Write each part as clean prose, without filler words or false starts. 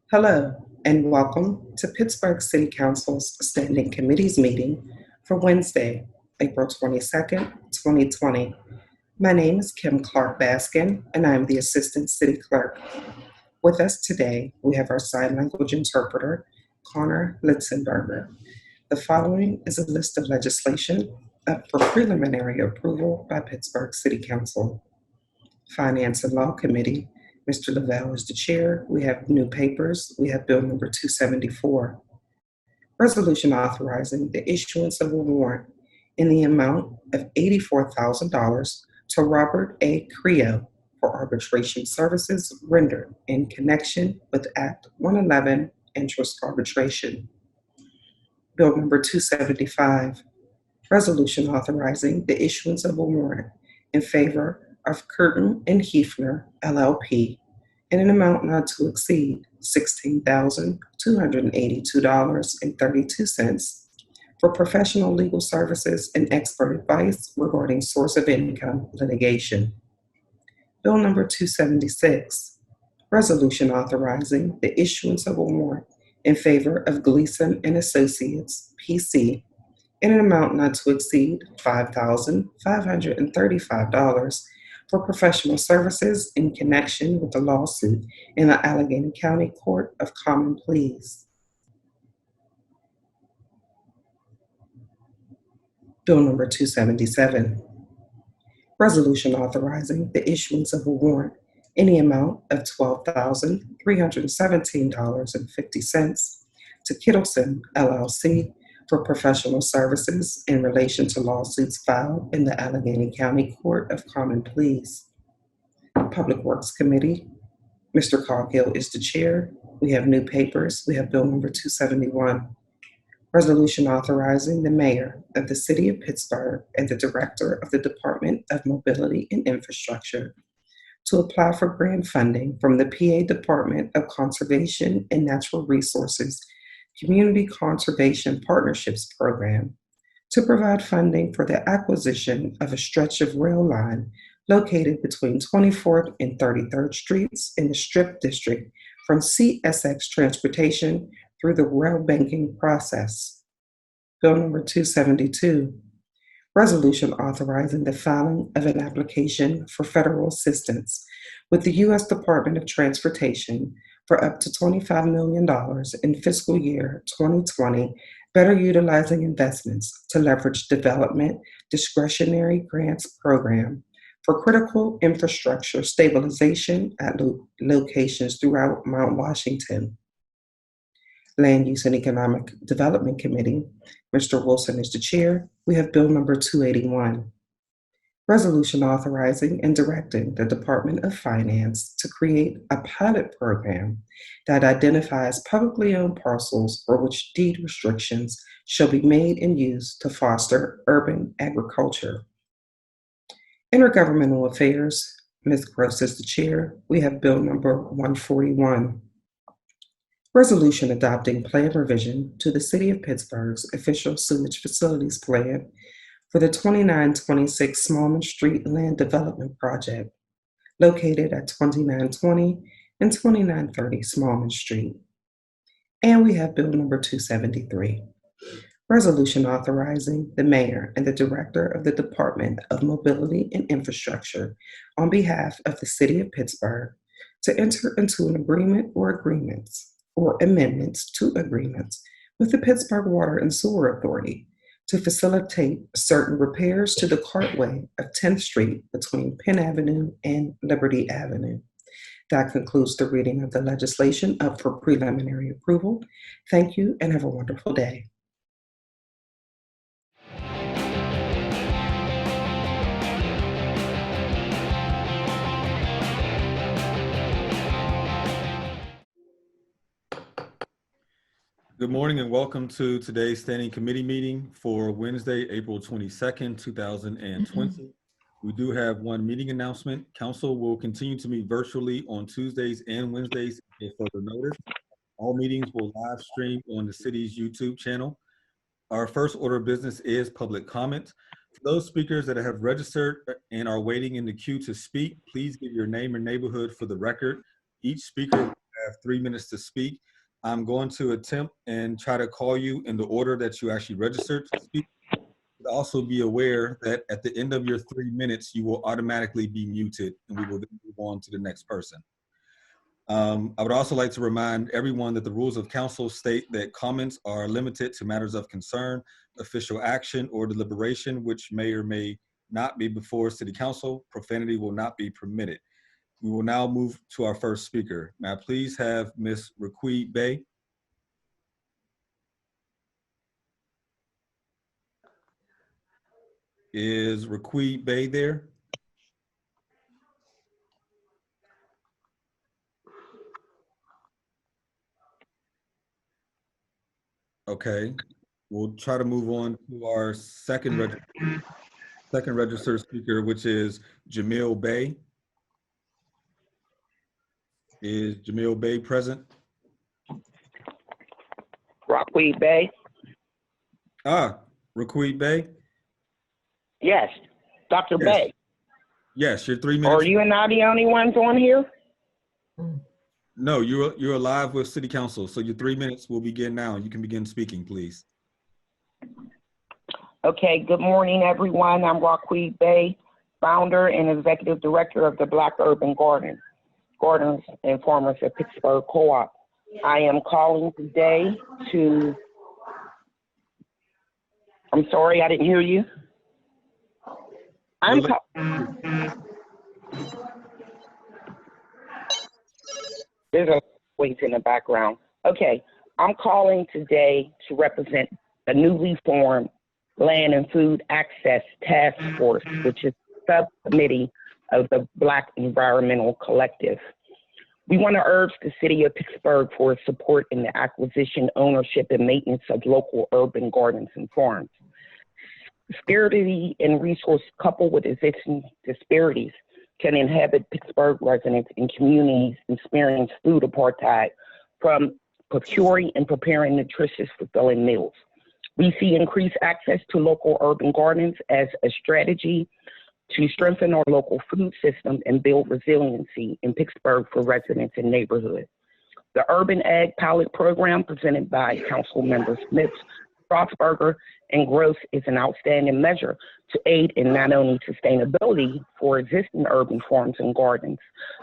Hello, and welcome to Pittsburgh City Council's Standing Committees meeting for Wednesday, April 22nd, 2020. My name is Kim Clark Baskin, and I am the Assistant City Clerk. With us today, we have our sign language interpreter, Connor Litzenberger. The following is a list of legislation up for preliminary approval by Pittsburgh City Council. Finance and Law Committee, Mr. Lavelle is the chair. We have new papers. We have bill number 274. Resolution authorizing the issuance of a warrant in the amount of $84,000 to Robert A. Creo for arbitration services rendered in connection with Act 111 interest arbitration. Bill number 275. Resolution authorizing the issuance of a warrant in favor of Curtin and Hefner, LLP, in an amount not to exceed $16,282.32 for professional legal services and expert advice regarding source of income litigation. Bill number 276, resolution authorizing the issuance of a warrant in favor of Gleason and Associates, PC, in an amount not to exceed $5,535 for professional services in connection with the lawsuit in the Allegheny County Court of Common Pleas. Bill number 277, resolution authorizing the issuance of a warrant in the amount of $12,317.50 to Kittleson, LLC, for professional services in relation to lawsuits filed in the Allegheny County Court of Common Pleas. Public Works Committee, Mr. Coghill is the chair. We have new papers. We have bill number 271. Resolution authorizing the mayor of the city of Pittsburgh and the director of the Department of Mobility and Infrastructure to apply for grant funding from the PA Department of Conservation and Natural Resources Community Conservation Partnerships Program to provide funding for the acquisition of a stretch of rail line located between 24th and 33rd Streets in the Strip District from CSX Transportation through the rail banking process. Bill number 272, resolution authorizing the filing of an application for federal assistance with the U.S. Department of Transportation for up to $25 million in fiscal year 2020, better utilizing investments to leverage development discretionary grants program for critical infrastructure stabilization at locations throughout Mount Washington. Land Use and Economic Development Committee, Mr. Wilson is the chair. We have bill number 281. Resolution authorizing and directing the Department of Finance to create a pilot program that identifies publicly owned parcels for which deed restrictions shall be made and used to foster urban agriculture. Intergovernmental Affairs, Ms. Gross is the chair. We have bill number 141. Resolution adopting plan revision to the City of Pittsburgh's official sewage facilities plan for the 2926 Smallman Street Land Development Project, located at 2920 and 2930 Smallman Street. And we have bill number 273, resolution authorizing the mayor and the director of the Department of Mobility and Infrastructure on behalf of the City of Pittsburgh to enter into an agreement or agreements or amendments to agreements with the Pittsburgh Water and Sewer Authority to facilitate certain repairs to the cartway of 10th Street between Penn Avenue and Liberty Avenue. That concludes the reading of the legislation up for preliminary approval. Thank you and have a wonderful day. Good morning and welcome to today's standing committee meeting for Wednesday, April 22nd, 2020. We do have one meeting announcement. Council will continue to meet virtually on Tuesdays and Wednesdays if further notice. All meetings will live stream on the city's YouTube channel. Our first order of business is public comment. For those speakers that have registered and are waiting in the queue to speak, please give your name and neighborhood for the record. Each speaker will have 3 minutes to speak. I'm going to attempt and try to call you in the order that you actually registered to speak. But also be aware that at the end of your 3 minutes, you will automatically be muted, and we will then move on to the next person. I would also like to remind everyone that the rules of council state that comments are limited to matters of concern, official action, or deliberation, which may or may not be before city council. Profanity will not be permitted. We will now move to our first speaker. May I please have Ms. Raquel Bay? Is Raquel Bay there? Okay, we'll try to move on to our second registered speaker, which is Jamil Bay. Is Jamil Bay present? Rockweed Bay? Raquel Bay? Yes. Dr. Yes. Bay. Yes, your 3 minutes. Are you and I the only ones on here? No, you're live with City Council, so your 3 minutes will begin now. You can begin speaking, please. Okay, good morning, everyone. I'm Rockweed Bay, founder and executive director of the Black Urban Gardens and Farmers of Pittsburgh Co-op. I am calling today to, I'm sorry, I didn't hear you. There's a voice in the background. Okay, I'm calling today to represent a newly formed Land and Food Access Task Force, which is a subcommittee of the Black Environmental Collective. We want to urge the city of Pittsburgh for its support in the acquisition, ownership, and maintenance of local urban gardens and farms. Scarcity and resource coupled with existing disparities can inhabit Pittsburgh residents and communities experience food apartheid from procuring and preparing nutritious, fulfilling meals. We see increased access to local urban gardens as a strategy to strengthen our local food system and build resiliency in Pittsburgh for residents and neighborhoods. The Urban Ag Pilot Program presented by Council Member Smith, Strasburger, and Gross is an outstanding measure to aid in not only sustainability for existing urban farms and gardens,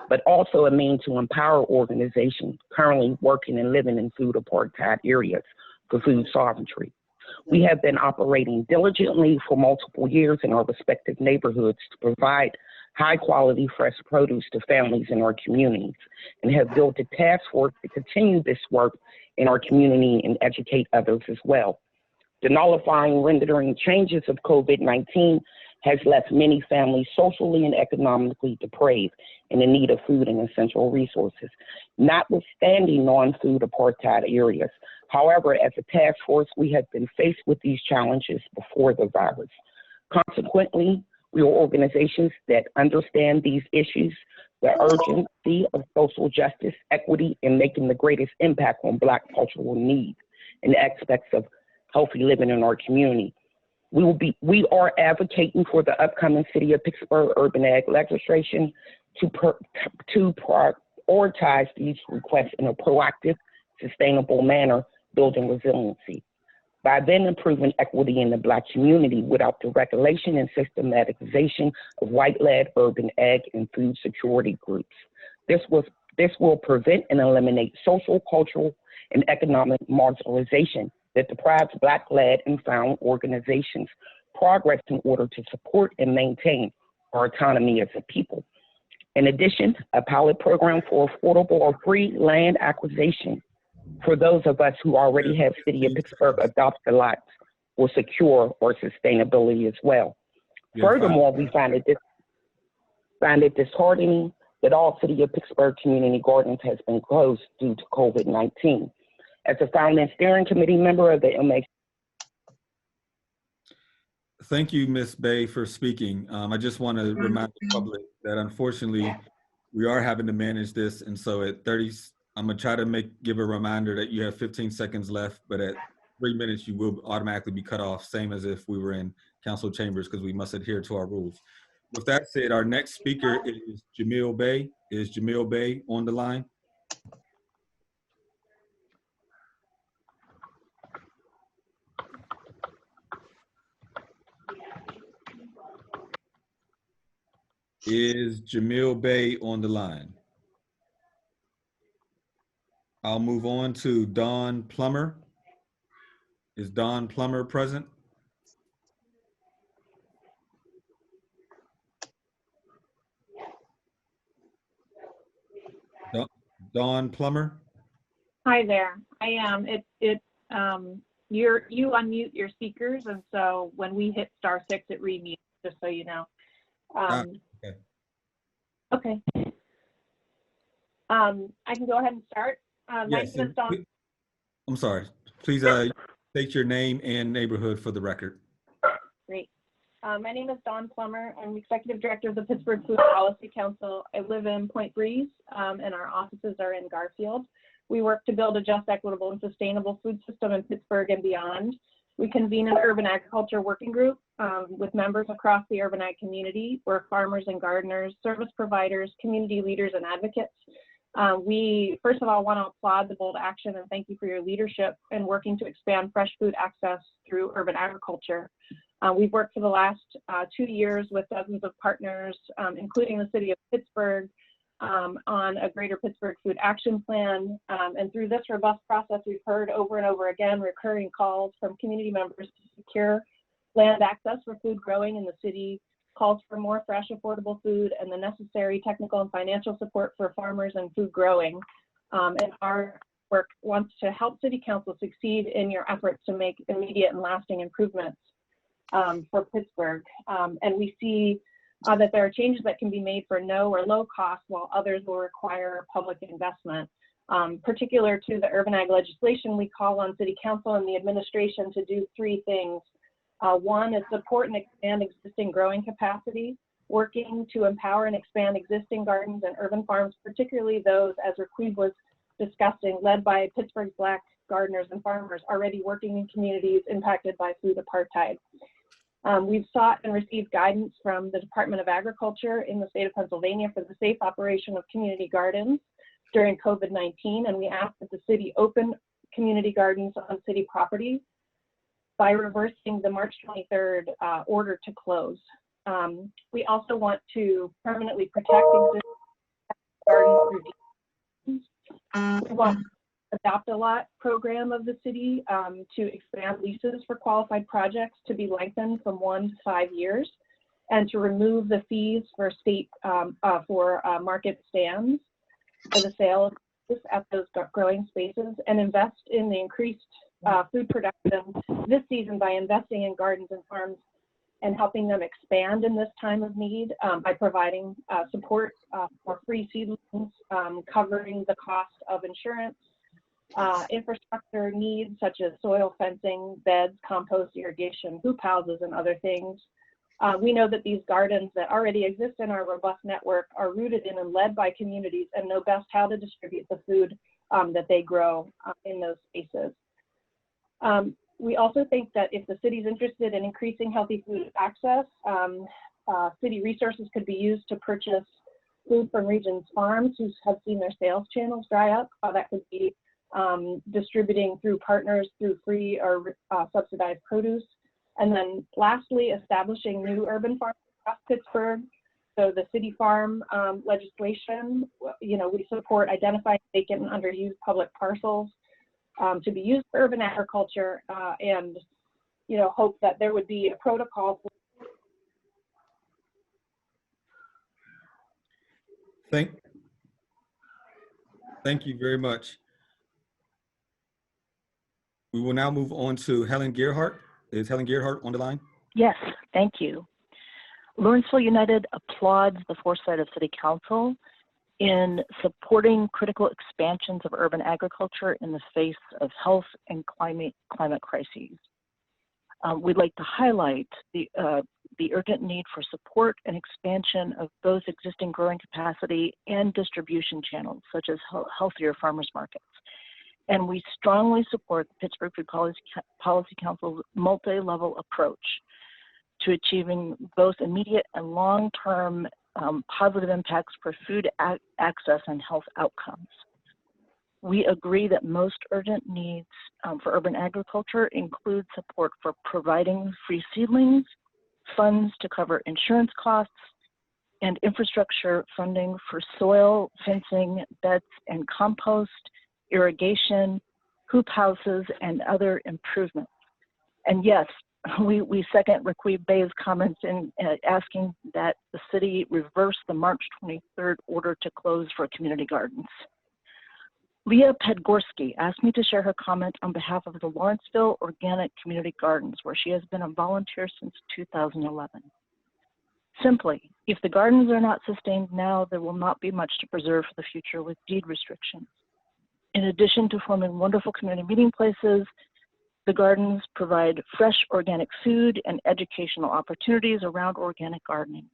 but also a means to empower organizations currently working and living in food apartheid areas for food sovereignty. We have been operating diligently for multiple years in our respective neighborhoods to provide high quality fresh produce to families in our communities and have built a task force to continue this work in our community and educate others as well. The nullifying rendering changes of COVID-19 has left many families socially and economically depraved and in need of food and essential resources, notwithstanding non-food apartheid areas. However, as a task force, we have been faced with these challenges before the virus. Consequently, we are organizations that understand these issues, the urgency of social justice, equity, and making the greatest impact on Black cultural needs and aspects of healthy living in our community. We are advocating for the upcoming City of Pittsburgh Urban Ag legislation to prioritize these requests in a proactive, sustainable manner, building resiliency. By then improving equity in the Black community without the regulation and systematization of white-led urban ag and food security groups. This will prevent and eliminate social, cultural, and economic marginalization that deprives Black-led and found organizations progress in order to support and maintain our autonomy as a people. In addition, a pilot program for affordable or free land acquisition for those of us who already have City of Pittsburgh adopted lots will secure our sustainability as well. Furthermore, we find it disheartening that all City of Pittsburgh community gardens has been closed due to COVID-19. As a founding steering committee member of the MA. Thank you, Ms. Bay, for speaking. I just want to remind the public that unfortunately we are having to manage this, and so at 30, I'm gonna try to give a reminder that you have 15 seconds left, but at 3 minutes you will automatically be cut off, same as if we were in council chambers, because we must adhere to our rules. With that said, our next speaker is Jamil Bay. Is Jamil Bay on the line? Is Jamil Bey on the line? I'll move on to Dawn Plummer. Is Dawn Plummer present? Dawn Plummer? Hi there. I am. You unmute your speakers, and so when we hit *6, it remutes. Just so you know. Okay. Okay. I can go ahead and start. My Yes. name is Dawn. I'm sorry. Please state your name and neighborhood for the record. Great. My name is Dawn Plummer. I'm Executive Director of the Pittsburgh Food Policy Council. I live in Point Breeze, and our offices are in Garfield. We work to build a just, equitable, and sustainable food system in Pittsburgh and beyond. We convene an urban agriculture working group with members across the urban ag community. We're farmers and gardeners, service providers, community leaders, and advocates. We, first of all, want to applaud the bold action and thank you for your leadership in working to expand fresh food access through urban agriculture. We've worked for the last 2 years with dozens of partners, including the city of Pittsburgh, on a Greater Pittsburgh Food Action Plan. And through this robust process, we've heard over and over again recurring calls from community members to secure land access for food growing in the city, calls for more fresh, affordable food, and the necessary technical and financial support for farmers and food growing. And our work wants to help City Council succeed in your efforts to make immediate and lasting improvements for Pittsburgh. And we see that there are changes that can be made for no or low cost, while others will require public investment. Particular to the urban ag legislation, we call on City Council and the administration to do 3 things. One is support and expand existing growing capacity, working to empower and expand existing gardens and urban farms, particularly those, as Raquib was discussing, led by Pittsburgh's Black gardeners and farmers already working in communities impacted by food apartheid. We've sought and received guidance from the Department of Agriculture in the state of Pennsylvania for the safe operation of community gardens during COVID-19, and we ask that the city open community gardens on city property by reversing the March 23rd order to close. We also want to permanently protect existing gardens through deeds. We want Adopt-A-Lot program of the city to expand leases for qualified projects to be lengthened from 1 to 5 years, and to remove the fees for state market stands for the sale at those growing spaces, and invest in the increased food production this season by investing in gardens and farms and helping them expand in this time of need by providing support for free seedlings, covering the cost of insurance, infrastructure needs such as soil fencing, beds, compost, irrigation, hoop houses, and other things. We know that these gardens that already exist in our robust network are rooted in and led by communities and know best how to distribute the food that they grow in those spaces. We also think that if the city is interested in increasing healthy food access, city resources could be used to purchase food from regions farms who have seen their sales channels dry up. That could be distributing through partners through free or subsidized produce. And then lastly, establishing new urban farms across Pittsburgh. So the city farm legislation, we support identifying vacant and underused public parcels to be used for urban agriculture, and hope that there would be a protocol for Thank you very much. We will now move on to Helen Gerhardt. Is Helen Gerhardt on the line? Yes, thank you. Lawrenceville United applauds the foresight of City Council in supporting critical expansions of urban agriculture in the face of health and climate crises. We'd like to highlight the urgent need for support and expansion of both existing growing capacity and distribution channels, such as healthier farmers markets. And we strongly support the Pittsburgh Food Policy Council's multi-level approach to achieving both immediate and long-term positive impacts for food access and health outcomes. We agree that most urgent needs for urban agriculture include support for providing free seedlings, funds to cover insurance costs, and infrastructure funding for soil, fencing, beds and compost, irrigation, hoop houses, and other improvements. And yes, we second Raquib Bey's comments in asking that the city reverse the March 23rd order to close for community gardens. Leah Pedgorski asked me to share her comment on behalf of the Lawrenceville Organic Community Gardens, where she has been a volunteer since 2011. Simply, if the gardens are not sustained now, there will not be much to preserve for the future with deed restrictions. In addition to forming wonderful community meeting places, the gardens provide fresh organic food and educational opportunities around organic gardening.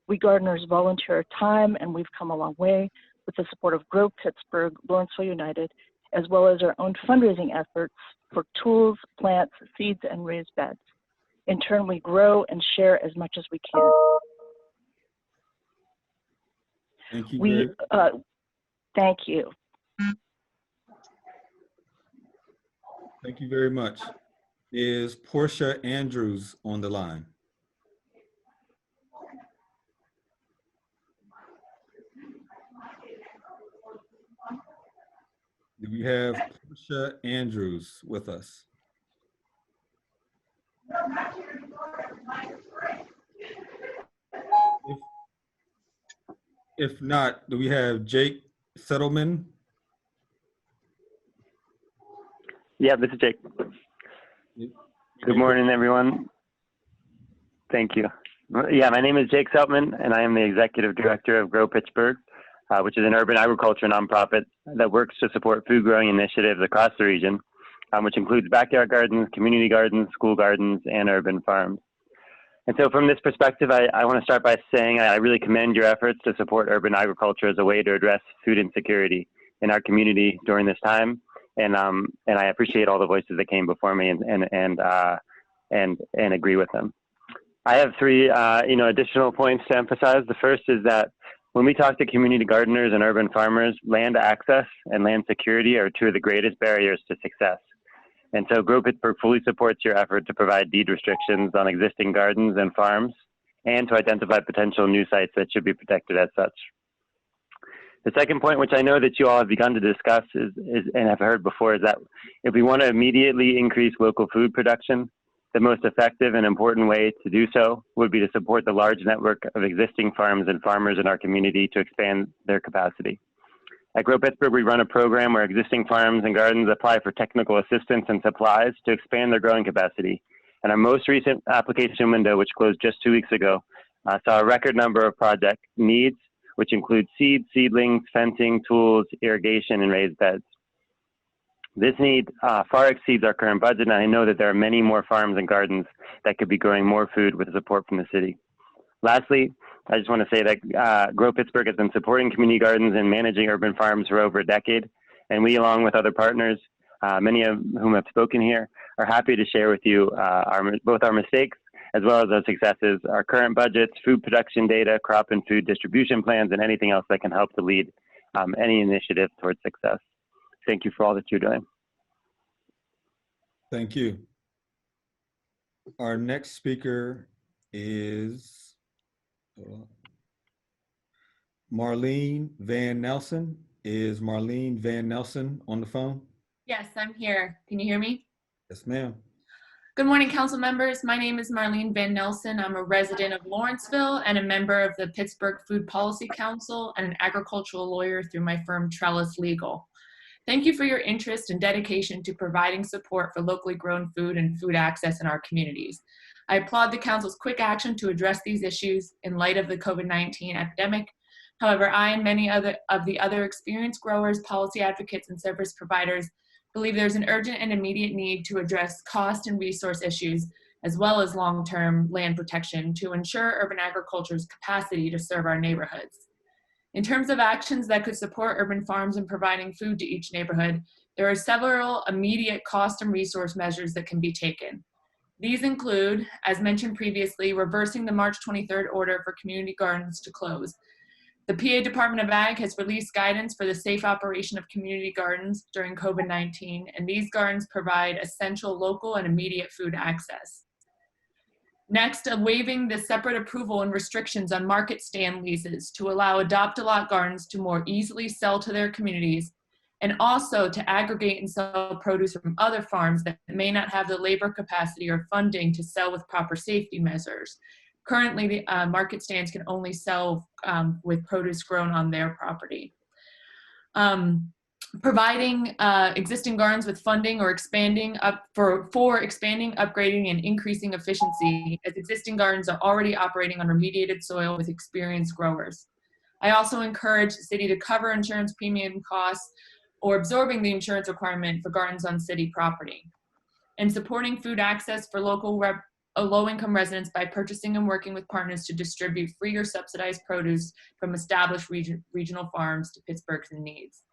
We gardeners volunteer our time, and we've come a long way with the support of Grow Pittsburgh, Lawrenceville United, as well as our own fundraising efforts for tools, plants, seeds, and raised beds. In turn, we grow and share as much as we can. Thank you. Thank you. Thank you very much. Is Portia Andrews on the line? Do we have Portia Andrews with us? If not, do we have Jake Settleman? Yeah, this is Jake. Good morning, everyone. Thank you. Yeah, my name is Jake Seltman, and I am the Executive Director of Grow Pittsburgh, which is an urban agriculture nonprofit that works to support food growing initiatives across the region, which includes backyard gardens, community gardens, school gardens, and urban farms. And so from this perspective, I want to start by saying I really commend your efforts to support urban agriculture as a way to address food insecurity in our community during this time. And I appreciate all the voices that came before me and agree with them. I have three additional points to emphasize. The first is that when we talk to community gardeners and urban farmers, land access and land security are two of the greatest barriers to success. And so Grow Pittsburgh fully supports your effort to provide deed restrictions on existing gardens and farms and to identify potential new sites that should be protected as such. The second point, which I know that you all have begun to discuss is and have heard before, is that if we want to immediately increase local food production, the most effective and important way to do so would be to support the large network of existing farms and farmers in our community to expand their capacity. At Grow Pittsburgh, we run a program where existing farms and gardens apply for technical assistance and supplies to expand their growing capacity. And our most recent application window, which closed just 2 weeks ago, saw a record number of project needs, which include seeds, seedlings, fencing, tools, irrigation, and raised beds. This need far exceeds our current budget, and I know that there are many more farms and gardens that could be growing more food with support from the city. Lastly, I just want to say that Grow Pittsburgh has been supporting community gardens and managing urban farms for over a decade, and we, along with other partners, many of whom have spoken here, are happy to share with you both our mistakes as well as our successes, our current budgets, food production data, crop and food distribution plans, and anything else that can help to lead any initiative towards success. Thank you for all that you're doing. Thank you. Our next speaker is Marlene Van Nelson. Is Marlene Van Nelson on the phone? Yes, I'm here. Can you hear me? Yes, ma'am. Good morning, council members. My name is Marlene Van Nelson. I'm a resident of Lawrenceville and a member of the Pittsburgh Food Policy Council and an agricultural lawyer through my firm Trellis Legal. Thank you for your interest and dedication to providing support for locally grown food and food access in our communities. I applaud the council's quick action to address these issues in light of the COVID-19 epidemic. However, I and many of the other experienced growers, policy advocates, and service providers believe there's an urgent and immediate need to address cost and resource issues, as well as long-term land protection to ensure urban agriculture's capacity to serve our neighborhoods. In terms of actions that could support urban farms in providing food to each neighborhood, there are several immediate cost and resource measures that can be taken. These include, as mentioned previously, reversing the March 23rd order for community gardens to close. The PA Department of Ag has released guidance for the safe operation of community gardens during COVID-19, and these gardens provide essential local and immediate food access. Next, waiving the separate approval and restrictions on market stand leases to allow adopt-a-lot gardens to more easily sell to their communities, and also to aggregate and sell produce from other farms that may not have the labor capacity or funding to sell with proper safety measures. Currently, the market stands can only sell with produce grown on their property. Providing existing gardens with funding or expanding for expanding, upgrading, and increasing efficiency, as existing gardens are already operating on remediated soil with experienced growers. I also encourage the city to cover insurance premium costs or absorbing the insurance requirement for gardens on city property. And supporting food access for low-income residents by purchasing and working with partners to distribute free or subsidized produce from established regional farms to Pittsburgh's needs.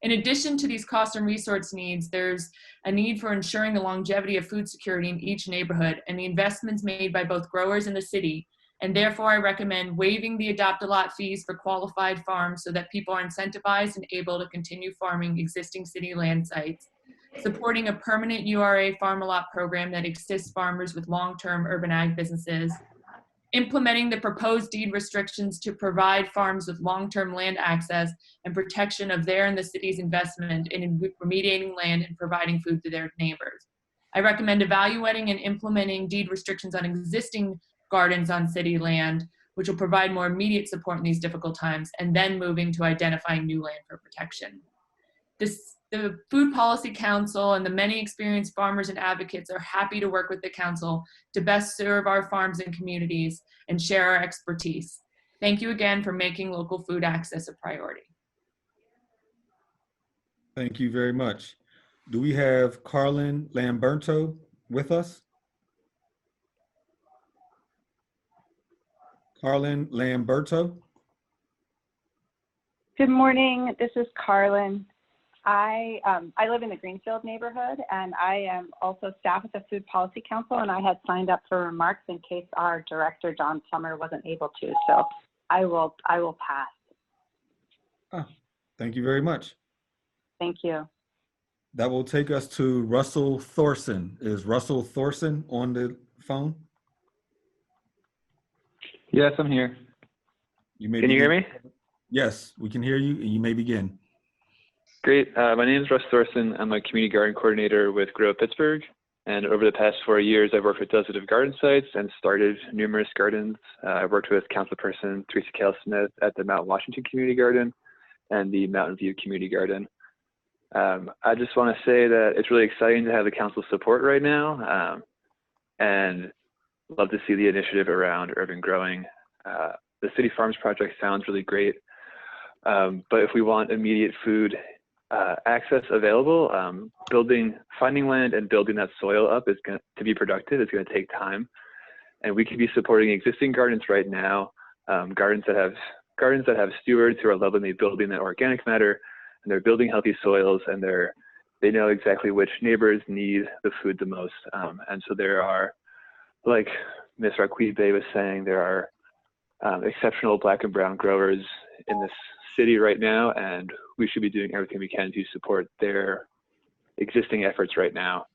In addition to these cost and resource needs, there's a need for ensuring the longevity of food security in each neighborhood and the investments made by both growers and the city. And therefore, I recommend waiving the adopt-a-lot fees for qualified farms so that people are incentivized and able to continue farming existing city land sites, supporting a permanent URA farm-a-lot program that assists farmers with long-term urban ag businesses, implementing the proposed deed restrictions to provide farms with long-term land access and protection of their and the city's investment in remediating land and providing food to their neighbors. I recommend evaluating and implementing deed restrictions on existing gardens on city land, which will provide more immediate support in these difficult times, and then moving to identifying new land for protection. The Food Policy Council and the many experienced farmers and advocates are happy to work with the council to best serve our farms and communities and share our expertise. Thank you again for making local food access a priority. Thank you very much. Do we have Carlin Lamberto with us? Carlin Lamberto. Good morning. This is Carlin. I live in the Greenfield neighborhood, and I am also staff at the Food Policy Council, and I had signed up for remarks in case our director, Don Plummer, wasn't able to. So I will pass. Oh, thank you very much. Thank you. That will take us to Russell Thorson. Is Russell Thorson on the phone? Yes, I'm here. Can you hear me? Yes, we can hear you, and you may begin. Great. My name is Russ Thorson. I'm a community garden coordinator with Grow Pittsburgh. And over the past 4 years, I've worked with dozens of garden sites and started numerous gardens. I worked with councilperson Teresa Cale-Smith at the Mount Washington Community Garden and the Mountain View Community Garden. I just want to say that it's really exciting to have the council support right now, and love to see the initiative around urban growing. The City Farms project sounds really great, but if we want immediate food access available, finding land and building that soil up to be productive is going to take time. And we could be supporting existing gardens right now, gardens that have stewards who are lovingly building that organic matter, and they're building healthy soils, and they know exactly which neighbors need the food the most. And so there are, like Ms. Raquibe was saying, there are exceptional Black and brown growers in this city right now, and we should be doing everything we can to support their existing efforts right now.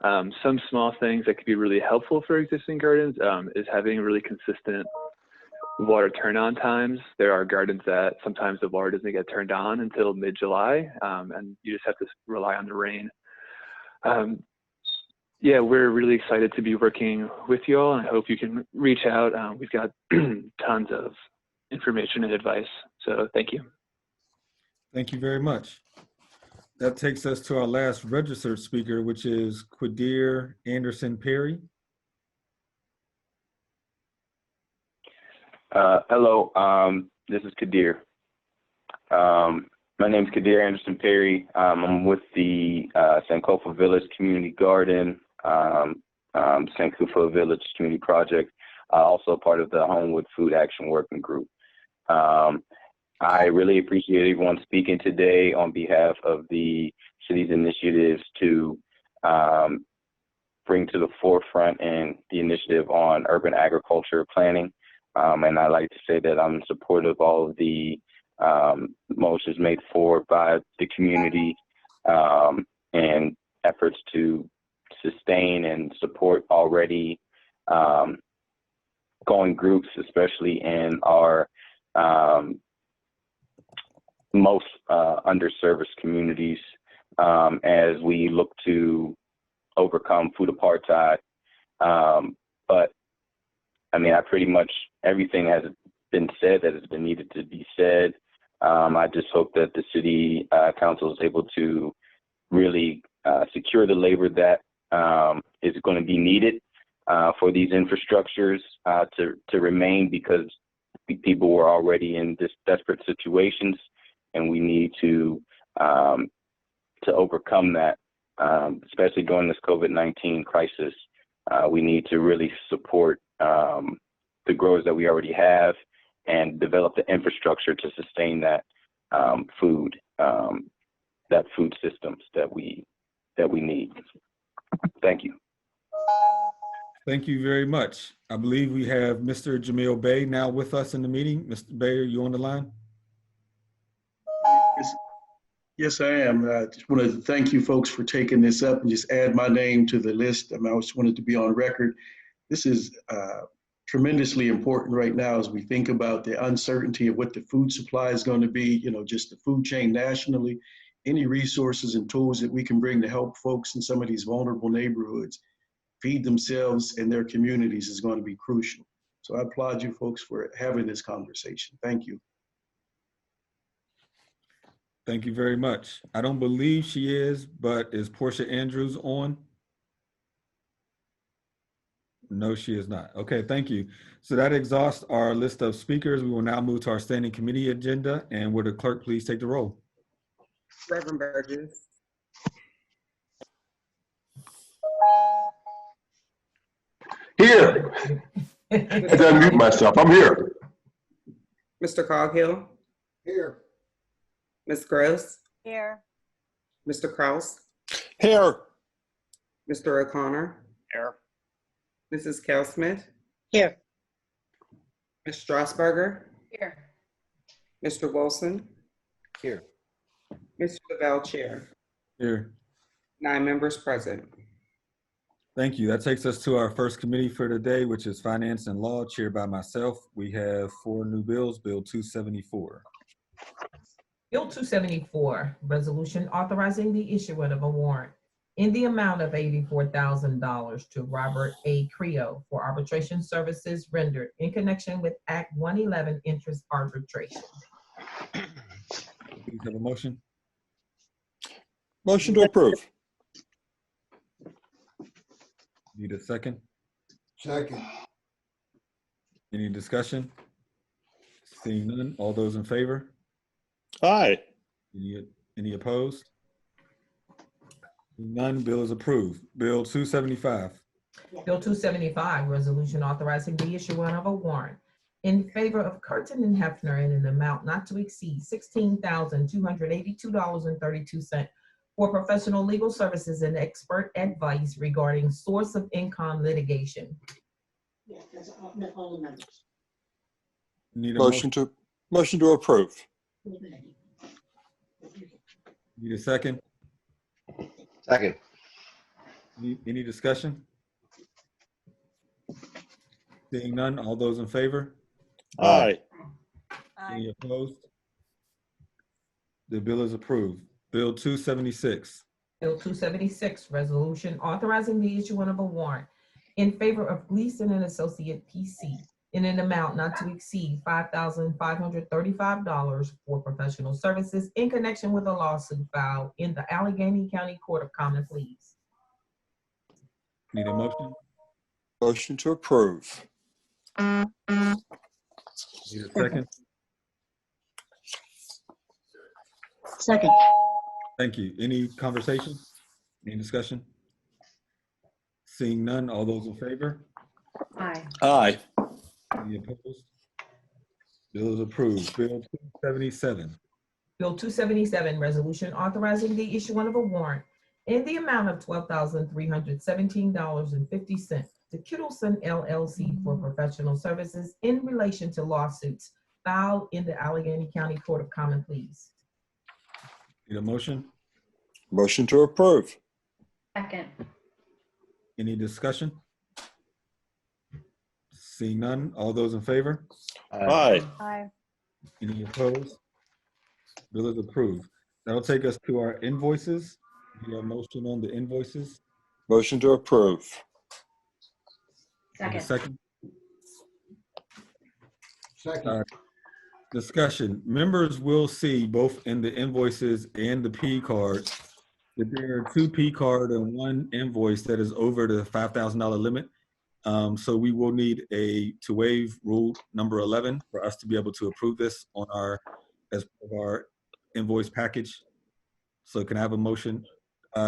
Some small things that could be really helpful for existing gardens is having really consistent water turn-on times. There are gardens that sometimes the water doesn't get turned on until mid-July, and you just have to rely on the rain. Yeah, we're really excited to be working with you all, and I hope you can reach out. We've got tons of information and advice, so thank you. Thank you very much. That takes us to our last registered speaker, which is Quadir Anderson Perry. Hello, this is Quadir. My name is Quadir Anderson Perry. I'm with the Sankofa Village Community Garden, Sankofa Village Community Project, also part of the Homewood Food Action Working Group. I really appreciate everyone speaking today on behalf of the city's initiatives to bring to the forefront and the initiative on urban agriculture planning. And I like to say that I'm supportive of all of the motions made forward by the community and efforts to sustain and support already going groups, especially in our most underserviced communities, as we look to overcome food apartheid. But I mean, pretty much everything has been said that has been needed to be said. I just hope that the city council is able to really secure the labor that is going to be needed for these infrastructures to remain, because people were already in this desperate situations, and we need to overcome that, especially during this COVID-19 crisis. We need to really support the growers that we already have and develop the infrastructure to sustain that food systems that we need. Thank you. Thank you very much. I believe we have Mr. Jamil Bey now with us in the meeting. Mr. Bey, are you on the line? Yes, I am. I just wanted to thank you folks for taking this up and just add my name to the list. I just wanted to be on record. This is tremendously important right now as we think about the uncertainty of what the food supply is going to be, just the food chain nationally. Any resources and tools that we can bring to help folks in some of these vulnerable neighborhoods feed themselves and their communities is going to be crucial. So I applaud you folks for having this conversation. Thank you. Thank you very much. I don't believe she is, but is Portia Andrews on? No, she is not. Okay, thank you. So that exhausts our list of speakers. We will now move to our standing committee agenda, and would the clerk please take the roll? Reverend Burgess. Here. I had to unmute myself. I'm here. Mr. Coghill. Here. Ms. Gross. Here. Mr. Kraus. Here. Mr. O'Connor. Here. Mrs. Cal-Smith. Here. Ms. Strasburger. Here. Mr. Wilson. Here. Mr. Lavelle, Chair. Here. 9 members present. Thank you. That takes us to our first committee for today, which is Finance and Law, chaired by myself. We have 4 new bills. Bill 274. Bill 274, resolution authorizing the issuance of a warrant in the amount of $84,000 to Robert A. Creo for arbitration services rendered in connection with Act 111 interest arbitration. Please have a motion. Motion to approve. Need a second? Second. Any discussion? Seeing none, all those in favor? Aye. Any opposed? None, bill is approved. Bill 275. Bill 275, resolution authorizing the issuance of a warrant in favor of Curtin and Hefner in an amount not to exceed $16,282.32 for professional legal services and expert advice regarding source of income litigation. Yeah, that's all the members. Need a Motion to approve. Need a second? Second. Any discussion? Seeing none, all those in favor? Aye. Any opposed? The bill is approved. Bill 276. Bill 276, resolution authorizing the issuance of a warrant in favor of Gleason and Associate PC in an amount not to exceed $5,535 for professional services in connection with a lawsuit filed in the Allegheny County Court of Common Pleas. Need a motion? Motion to approve. Need a second? Second. Thank you. Any conversation? Any discussion? Seeing none, all those in favor? Aye. Aye. Any opposed? Bill is approved. Bill 277. Bill 277, resolution authorizing the issuance of a warrant in the amount of $12,317.50 to Kittleson LLC for professional services in relation to lawsuits filed in the Allegheny County Court of Common Pleas. Need a motion? Motion to approve. Second. Any discussion? Seeing none, all those in favor? Aye. Aye. Any opposed? Bill is approved. That'll take us to our invoices. Need a motion on the invoices? Motion to approve. Need a Second. second? Discussion. Members will see both in the invoices and the P cards that there are 2 P card and 1 invoice that is over the $5,000 limit. So we will need to waive rule number 11 for us to be able to approve this on as part of our invoice package. So can I have a motion?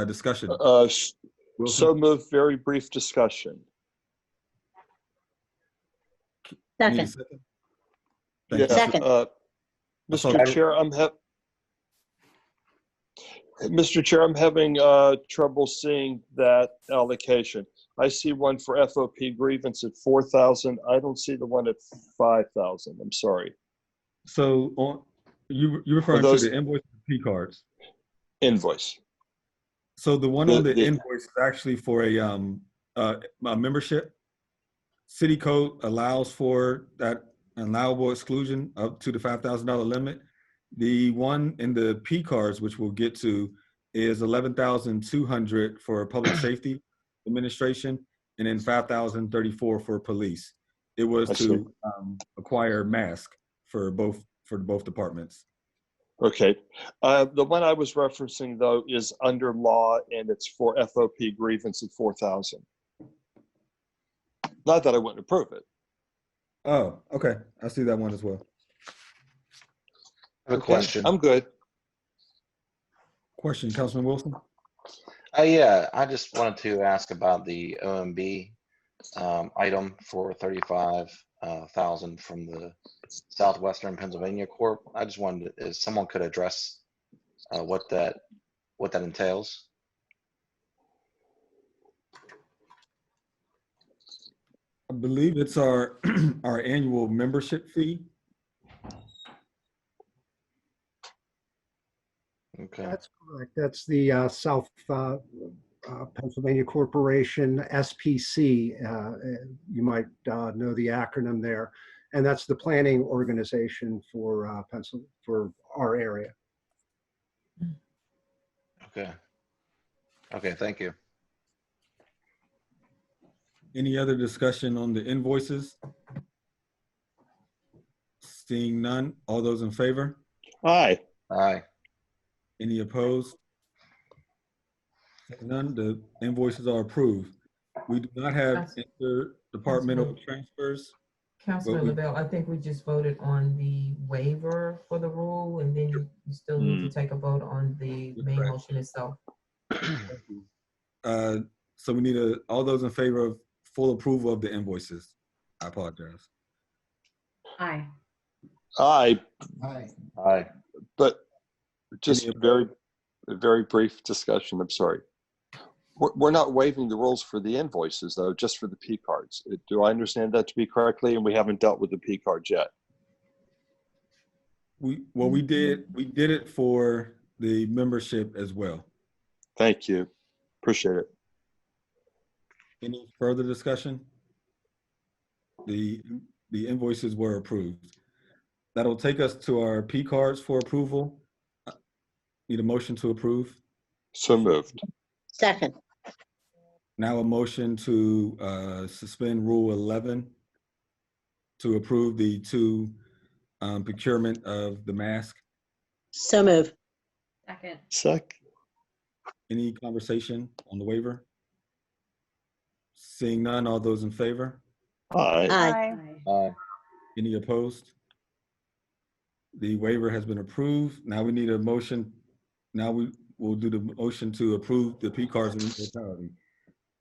Discussion. So moved. Very brief discussion. Need a Second. second? Thank Yeah. you. Second. Mr. Chair, Mr. Chair, I'm having trouble seeing that allocation. I see one for FOP grievance at 4,000. I don't see the one at 5,000. I'm sorry. So you're referring to the invoice and P cards? Invoice. So the one on the invoice is actually for a membership. City code allows for that allowable exclusion up to the $5,000 limit. The one in the P cards, which we'll get to, is $11,200 for public safety administration, and then $5,034 for police. It was to acquire masks for both departments. Okay. The one I was referencing, though, is under law, and it's for FOP grievance at 4,000. Not that I wouldn't approve it. Oh, okay. I see that one as well. I have a question. I'm good. Question, Councilman Wilson? Yeah, I just wanted to ask about the OMB item for 35,000 from the Southwestern Pennsylvania Corp. I just wondered if someone could address what that entails. I believe it's our our annual membership fee. Okay. That's correct. That's the South Pennsylvania Corporation, SPC. You might know the acronym there. And that's the planning organization for for our area. Okay. Okay, thank you. Any other discussion on the invoices? Seeing none, all those in favor? Aye. Aye. Any opposed? None, the invoices are approved. We do not have interdepartmental transfers. Councilman LaBelle, I think we just voted on the waiver for the rule, and then you still need to take a vote on the main motion itself. So we need all those in favor of full approval of the invoices. I apologize. Aye. Aye. Aye. Aye. But just very brief discussion. I'm sorry. We're not waiving the rules for the invoices, though, just for the P cards. Do I understand that to be correctly? And we haven't dealt with the P cards yet. We did it for the membership as well. Thank you. Appreciate it. Any further discussion? The invoices were approved. That'll take us to our P cards for approval. Need a motion to approve? So moved. Second. Now a motion to suspend Rule 11 to approve the 2 procurement of the mask. So move. Second. Any conversation on the waiver? Seeing none, all those in favor? Aye. Aye. Aye. Any opposed? The waiver has been approved. Now we need a motion. Now we will do the motion to approve the P cards in totality.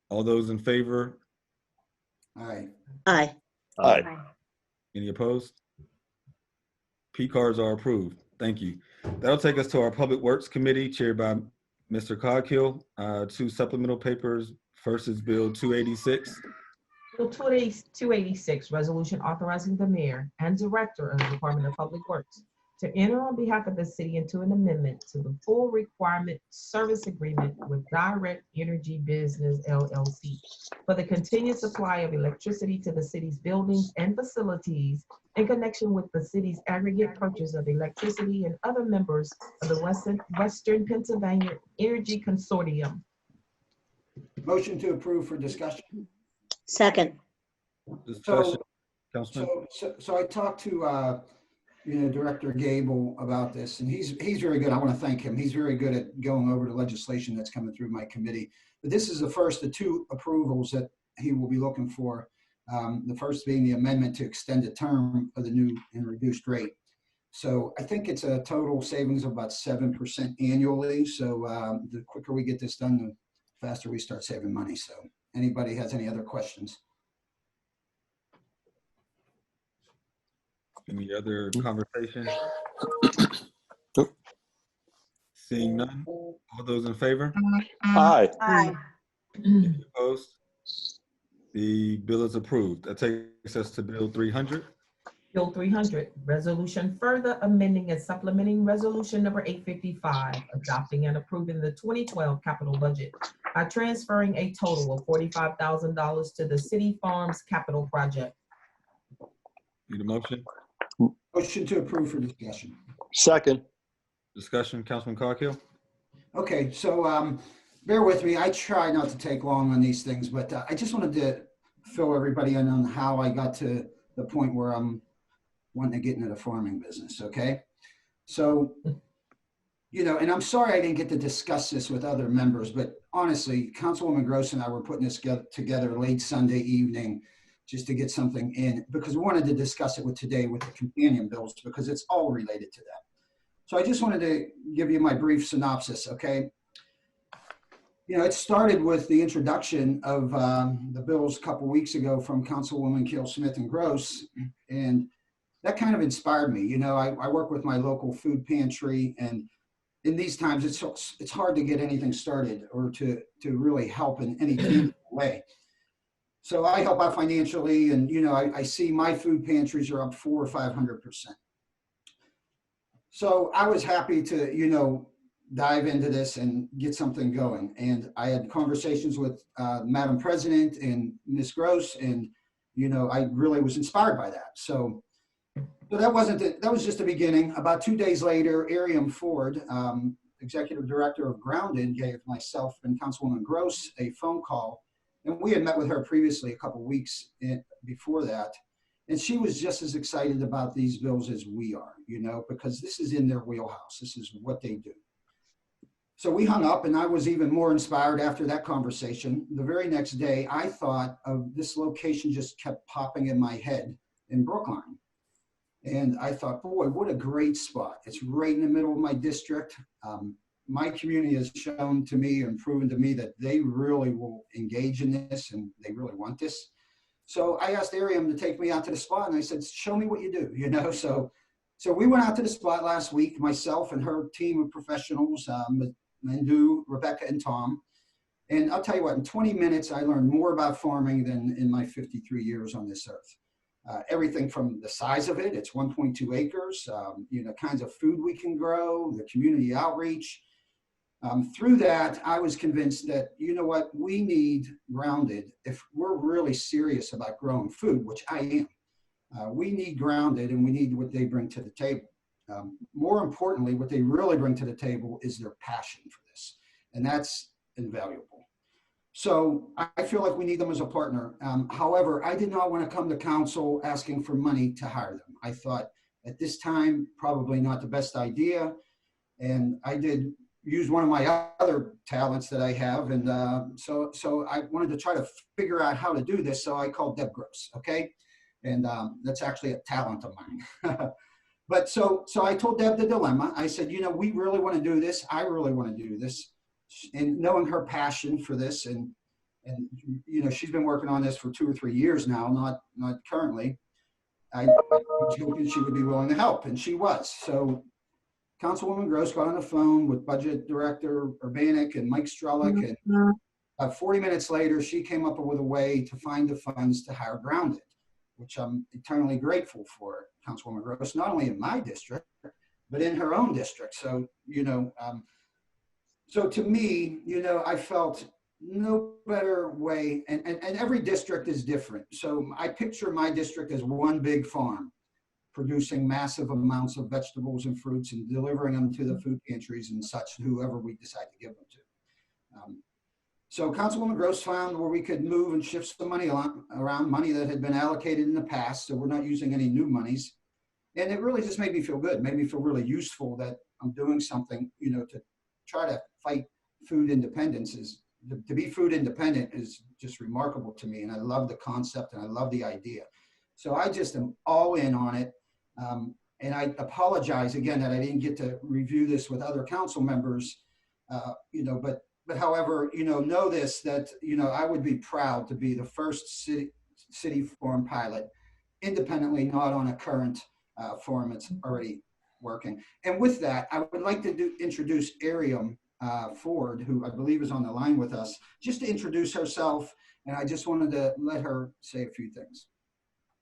All those in favor? Aye. Aye. Aye. Any opposed? P cards are approved. Thank you. That'll take us to our Public Works Committee chaired by Mr. Coghill. 2 supplemental papers. First is Bill 286. Bill 286, resolution authorizing the mayor and director of the Department of Public Works to enter on behalf of the city into an amendment to the full requirement service agreement with Direct Energy Business LLC for the continued supply of electricity to the city's buildings and facilities in connection with the city's aggregate purchase of electricity and other members of the Western Pennsylvania Energy Consortium. Motion to approve for discussion. Discussion. So I talked to Director Gable about this, and he's very good. I want to thank him. He's very good at going over the legislation that's coming through my committee. But this is the first of two approvals that he will be looking for. The first being the amendment to extend the term of the new and reduced rate. So I think it's a total savings of about 7% annually. So the quicker we get this done, the faster we start saving money. So anybody has any other questions? Any other conversation? Seeing none, all those in favor? Aye. Aye. Any opposed? The bill is approved. That takes us to Bill 300. Bill 300, resolution further amending and supplementing resolution number 855, adopting and approving the 2012 capital budget by transferring a total of $45,000 to the City Farms Capital Project. Need a motion? Motion to approve for discussion. Second. Discussion, Councilman Cargill? Okay, so bear with me. I try not to take long on these things, but I just wanted to fill everybody in on how I got to the point where I'm wanting to get into the farming business, okay? So, and I'm sorry I didn't get to discuss this with other members, but honestly, Councilwoman Gross and I were putting this together late Sunday evening just to get something in, because we wanted to discuss it with today with the companion bills, because it's all related to that. So I just wanted to give you my brief synopsis, okay? It started with the introduction of the bills a couple weeks ago from Councilwoman Kale Smith and Gross, and that kind of inspired me. I work with my local food pantry, and in these times, it's hard to get anything started or to really help in any tangible way. So I help out financially, and I see my food pantries are up 400 or 500%. So I was happy to dive into this and get something going. And I had conversations with Madam President and Ms. Gross, and I really was inspired by that. So that was just the beginning. About 2 days later, Ariam Ford, Executive Director of Grounded, gave myself and Councilwoman Gross a phone call. And we had met with her previously a couple of weeks before that. And she was just as excited about these bills as we are, because this is in their wheelhouse. This is what they do. So we hung up, and I was even more inspired after that conversation. The very next day, I thought of this location just kept popping in my head in Brookline. And I thought, boy, what a great spot. It's right in the middle of my district. My community has shown to me and proven to me that they really will engage in this, and they really want this. So I asked Ariam to take me out to the spot, and I said, show me what you do, So we went out to the spot last week, myself and her team of professionals, Mandu, Rebecca, and Tom. And I'll tell you what, in 20 minutes, I learned more about farming than in my 53 years on this earth. Everything from the size of it, it's 1.2 acres, kinds of food we can grow, the community outreach. Through that, I was convinced that, we need Grounded. If we're really serious about growing food, which I am, we need Grounded, and we need what they bring to the table. More importantly, what they really bring to the table is their passion for this, and that's invaluable. So I feel like we need them as a partner. However, I did not want to come to council asking for money to hire them. I thought at this time, probably not the best idea. And I did use one of my other talents that I have. And so I wanted to try to figure out how to do this. So I called Deb Gross, okay? And that's actually a talent of mine. But so I told Deb the dilemma. I said, we really want to do this. I really want to do this. And knowing her passion for this, and she's been working on this for 2 or 3 years now, not currently. I was hoping she would be willing to help, and she was. So Councilwoman Gross got on the phone with Budget Director Urbanik and Mike Strelick, and 40 minutes later, she came up with a way to find the funds to hire Grounded, which I'm eternally grateful for, Councilwoman Gross, not only in my district, but in her own district. So, so to me, I felt no better way, and every district is different. So I picture my district as one big farm producing massive amounts of vegetables and fruits and delivering them to the food pantries and such, whoever we decide to give them to. So Councilwoman Gross found where we could move and shift some money around, money that had been allocated in the past, so we're not using any new monies. And it really just made me feel good, made me feel really useful that I'm doing something, to try to fight food independence. To be food independent is just remarkable to me. And I love the concept and I love the idea. So I just am all in on it. And I apologize again that I didn't get to review this with other council members, but however, know this, that, I would be proud to be the first city farm pilot independently, not on a current form that's already working. And with that, I would like to introduce Ariam Ford, who I believe is on the line with us, just to introduce herself. And I just wanted to let her say a few things.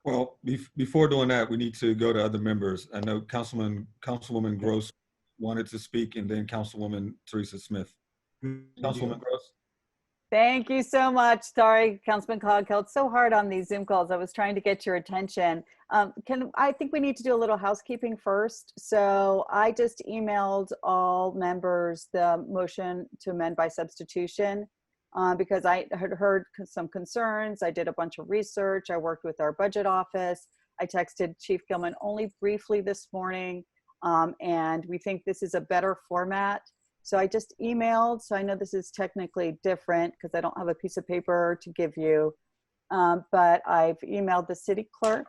Well, before doing that, we need to go to other members. I know Councilwoman Gross wanted to speak, and then Councilwoman Teresa Smith. Councilwoman Gross. Thank you so much. Sorry, Councilman Coghill. It's so hard on these Zoom calls. I was trying to get your attention. I think we need to do a little housekeeping first. So I just emailed all members the motion to amend by substitution because I had heard some concerns. I did a bunch of research. I worked with our budget office. I texted Chief Gilman only briefly this morning, and we think this is a better format. So I just emailed, so I know this is technically different because I don't have a piece of paper to give you, but I've emailed the city clerk,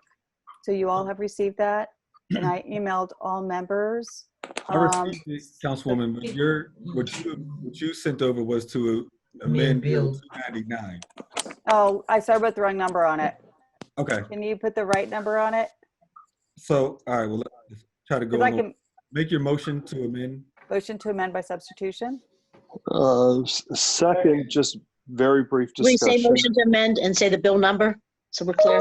so you all have received that, and I emailed all members. I received it, Councilwoman, but what you sent over was to amend Bill 299. Oh, I wrote the wrong number on it. Okay. Can you put the right number on it? So, all right, well, let's try to go. Make your motion to amend. Motion to amend by substitution. Second, just very brief discussion. We say motion to amend and say the bill number, so we're clear.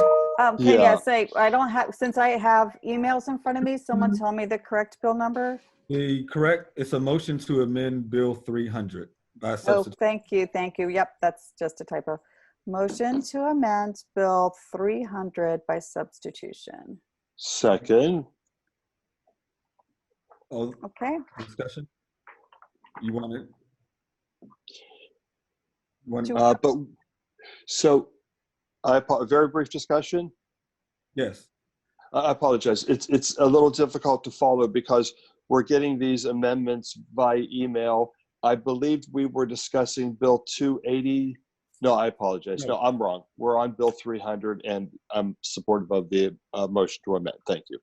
Say I don't have, since I have emails in front of me, someone tell me the correct bill number. It's a motion to amend Bill 300 by substitution. Thank you. Yep, that's just a typo. Motion to amend Bill 300 by substitution. Second. Okay. Discussion. You want it? A very brief discussion. Yes. I apologize. It's a little difficult to follow because we're getting these amendments by email. I believe we were discussing Bill 280. No, I apologize. No, I'm wrong. We're on Bill 300, and I'm supportive of the motion to amend. Thank you.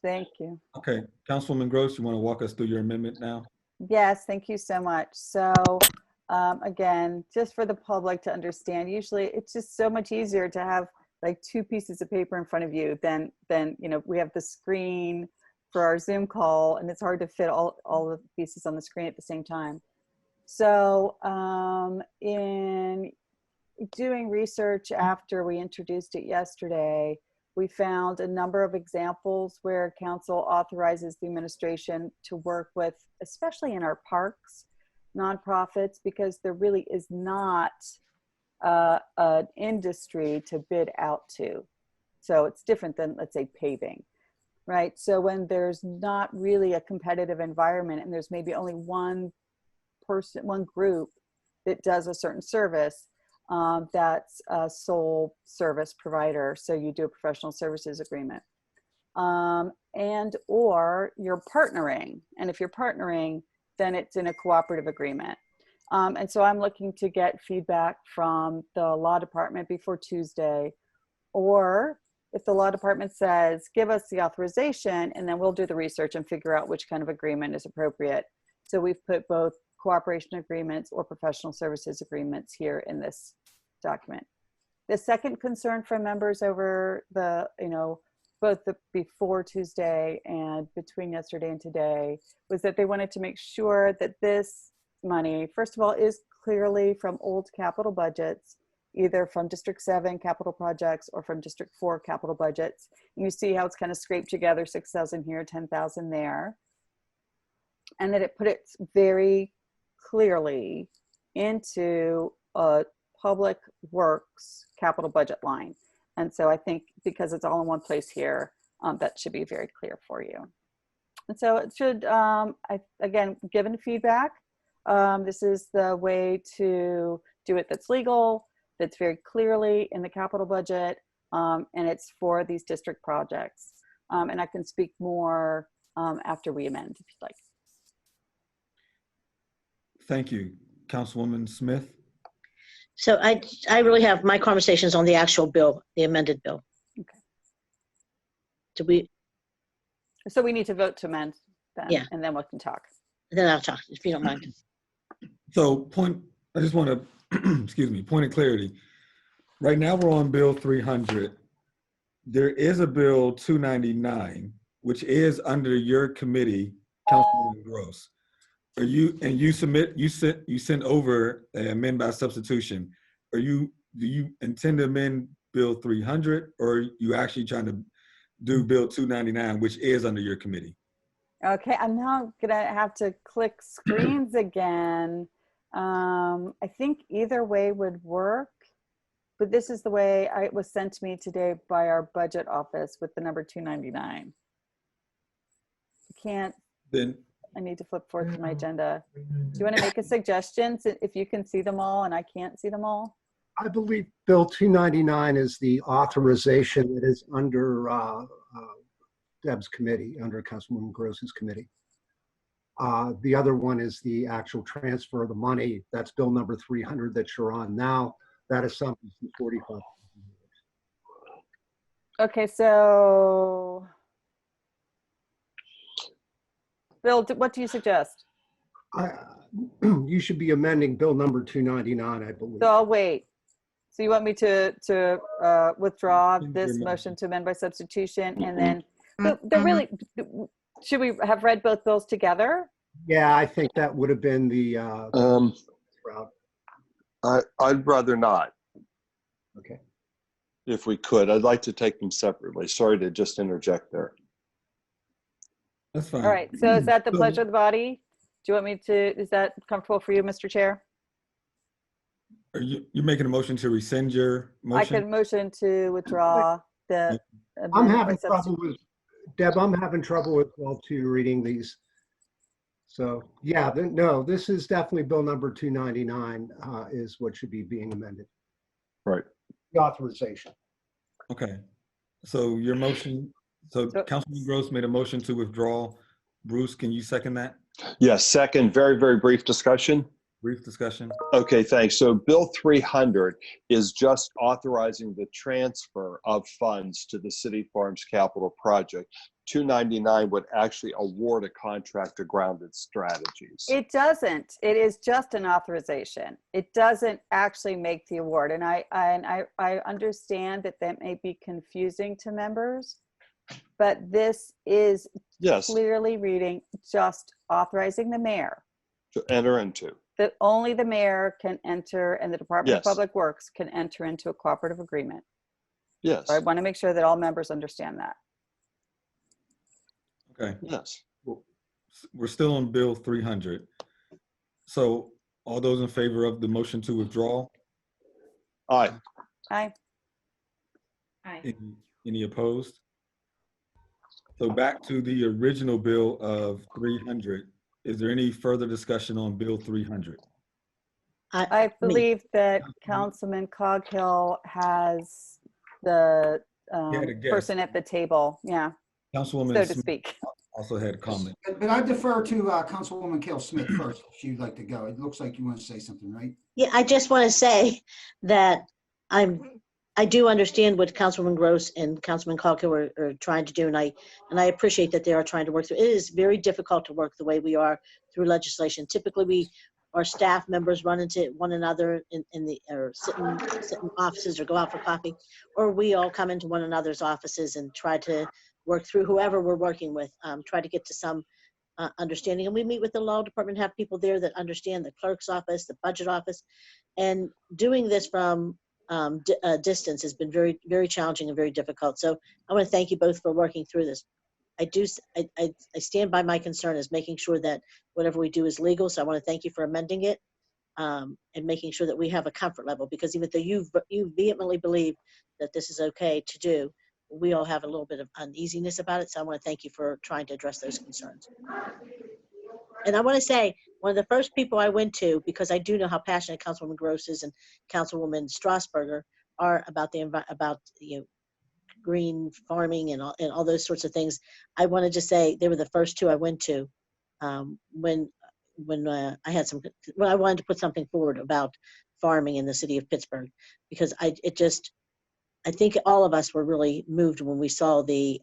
Thank you. Okay, Councilwoman Gross, you want to walk us through your amendment now? Yes, thank you so much. So again, just for the public to understand, usually it's just so much easier to have like two pieces of paper in front of you than we have the screen for our Zoom call, and it's hard to fit all the pieces on the screen at the same time. So in doing research after we introduced it yesterday, we found a number of examples where council authorizes the administration to work with, especially in our parks, nonprofits, because there really is not an industry to bid out to. So it's different than, let's say, paving, right? So when there's not really a competitive environment and there's maybe only one group that does a certain service, that's a sole service provider. So you do a professional services agreement. And or you're partnering. And if you're partnering, then it's in a cooperative agreement. And so I'm looking to get feedback from the law department before Tuesday. Or if the law department says, give us the authorization, and then we'll do the research and figure out which kind of agreement is appropriate. So we've put both cooperation agreements or professional services agreements here in this document. The second concern from members over the, both the before Tuesday and between yesterday and today was that they wanted to make sure that this money, first of all, is clearly from old capital budgets, either from District 7 capital projects or from District 4 capital budgets. And you see how it's kind of scraped together, 6,000 here, 10,000 there. and that it put it very clearly into a public works capital budget line. And so I think because it's all in one place here, that should be very clear for you. And so it should, again, given feedback, this is the way to do it that's legal, that's very clearly in the capital budget, and it's for these district projects. And I can speak more after we amend, if you'd like. Thank you. Councilwoman Smith? So I really have my conversations on the actual bill, the amended bill. Okay. So we need to vote to amend then, yeah, and then we can talk. Then I'll talk, if you don't mind. So I just want to, excuse me, point of clarity. Right now we're on Bill 300. There is a Bill 299, which is under your committee, Councilwoman Gross. You sent over an amend by substitution. Do you intend to amend Bill 300, or are you actually trying to do Bill 299, which is under your committee? Okay, I'm now gonna have to click screens again. I think either way would work, but this is the way it was sent to me today by our budget office with the number 299. Then I need to flip forward to my agenda. Do you want to make a suggestion if you can see them all and I can't see them all? I believe Bill 299 is the authorization that is under Deb's committee, under Councilwoman Gross's committee. The other one is the actual transfer of the money. That's Bill number 300 that you're on now. That is something from 45. Okay, so Bill, what do you suggest? You should be amending Bill number 299, I believe. So I'll wait. So you want me to withdraw this motion to amend by substitution, and then they're really, should we have read both bills together? Yeah, I think that would have been the route. I'd rather not. Okay. If we could, I'd like to take them separately. Sorry to just interject there. That's fine. All right, so is that the pleasure of the body? Do you want me to, is that comfortable for you, Mr. Chair? Are you're making a motion to rescind your motion? I can motion to withdraw the. I'm having trouble with, Deb, I'm having trouble with all two reading these. So yeah, no, this is definitely Bill number 299 is what should be being amended. Right. The authorization. Okay. So your motion, so Councilman Gross made a motion to withdraw. Bruce, can you second that? Yes, second, very, very brief discussion. Brief discussion. Okay, thanks. So Bill 300 is just authorizing the transfer of funds to the City Farms Capital Project. 299 would actually award a contract to Grounded Strategies. It doesn't. It is just an authorization. It doesn't actually make the award. And I understand that that may be confusing to members, but this is clearly reading just authorizing the mayor to enter into. That only the mayor can enter, and the Department of Public Works can enter into a cooperative agreement. Yes. So I want to make sure that all members understand that. Okay. Yes. We're still on Bill 300. So all those in favor of the motion to withdraw? Aye. Aye. Aye. Any opposed? So back to the original bill of 300. Is there any further discussion on Bill 300? I believe that Councilman Coghill has the person at the table. Yeah. Councilwoman so to Smith speak. Also had a comment. But I defer to Councilwoman Kell Smith first, if you'd like to go. It looks like you want to say something, right? Yeah, I just want to say that I do understand what Councilwoman Gross and Councilman Coghill are trying to do, and I appreciate that they are trying to work through. It is very difficult to work the way we are through legislation. Typically, our staff members run into one another or sit in offices or go out for coffee, or we all come into one another's offices and try to work through whoever we're working with, try to get to some understanding. And we meet with the law department, have people there that understand the clerk's office, the budget office, and doing this from distance has been very, very challenging and very difficult. So I want to thank you both for working through this. I stand by my concern as making sure that whatever we do is legal. So I want to thank you for amending it and making sure that we have a comfort level, because even though you vehemently believe that this is okay to do, we all have a little bit of uneasiness about it. So I want to thank you for trying to address those concerns. And I want to say, one of the first people I went to, because I do know how passionate Councilwoman Gross is and Councilwoman Strasburger are about green farming and all those sorts of things. I want to just say they were the first two I went to when I wanted to put something forward about farming in the city of Pittsburgh, because I think all of us were really moved when we saw the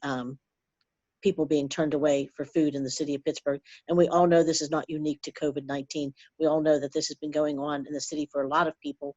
people being turned away for food in the city of Pittsburgh. And we all know this is not unique to COVID-19. We all know that this has been going on in the city for a lot of people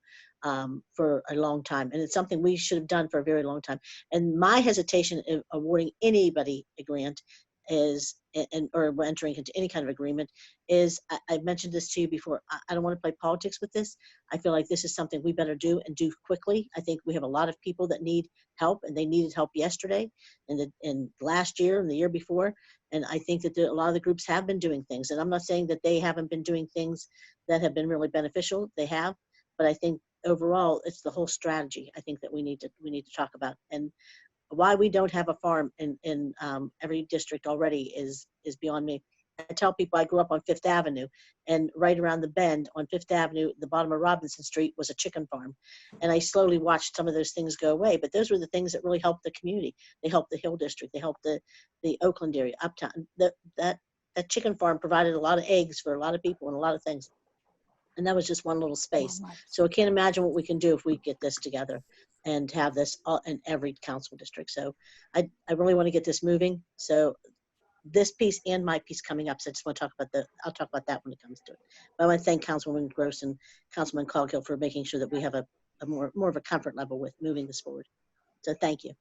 for a long time. And it's something we should have done for a very long time. And my hesitation in awarding anybody a grant or entering into any kind of agreement is, I mentioned this to you before, I don't want to play politics with this. I feel like this is something we better do and do quickly. I think we have a lot of people that need help, and they needed help yesterday and last year and the year before. And I think that a lot of the groups have been doing things, and I'm not saying that they haven't been doing things that have been really beneficial. They have, but I think overall it's the whole strategy I think that we need to talk about. And why we don't have a farm in every district already is beyond me. I tell people I grew up on Fifth Avenue, and right around the bend on Fifth Avenue, the bottom of Robinson Street was a chicken farm. And I slowly watched some of those things go away, but those were the things that really helped the community. They helped the Hill District. They helped the Oakland area, Uptown. That chicken farm provided a lot of eggs for a lot of people and a lot of things. And that was just one little space. So I can't imagine what we can do if we get this together and have this in every council district. So I really want to get this moving. So this piece and my piece coming up, so I just want to talk about I'll talk about that when it comes to it. But I want to thank Councilwoman Gross and Councilman Coghill for making sure that we have a more of a comfort level with moving this forward. So thank you.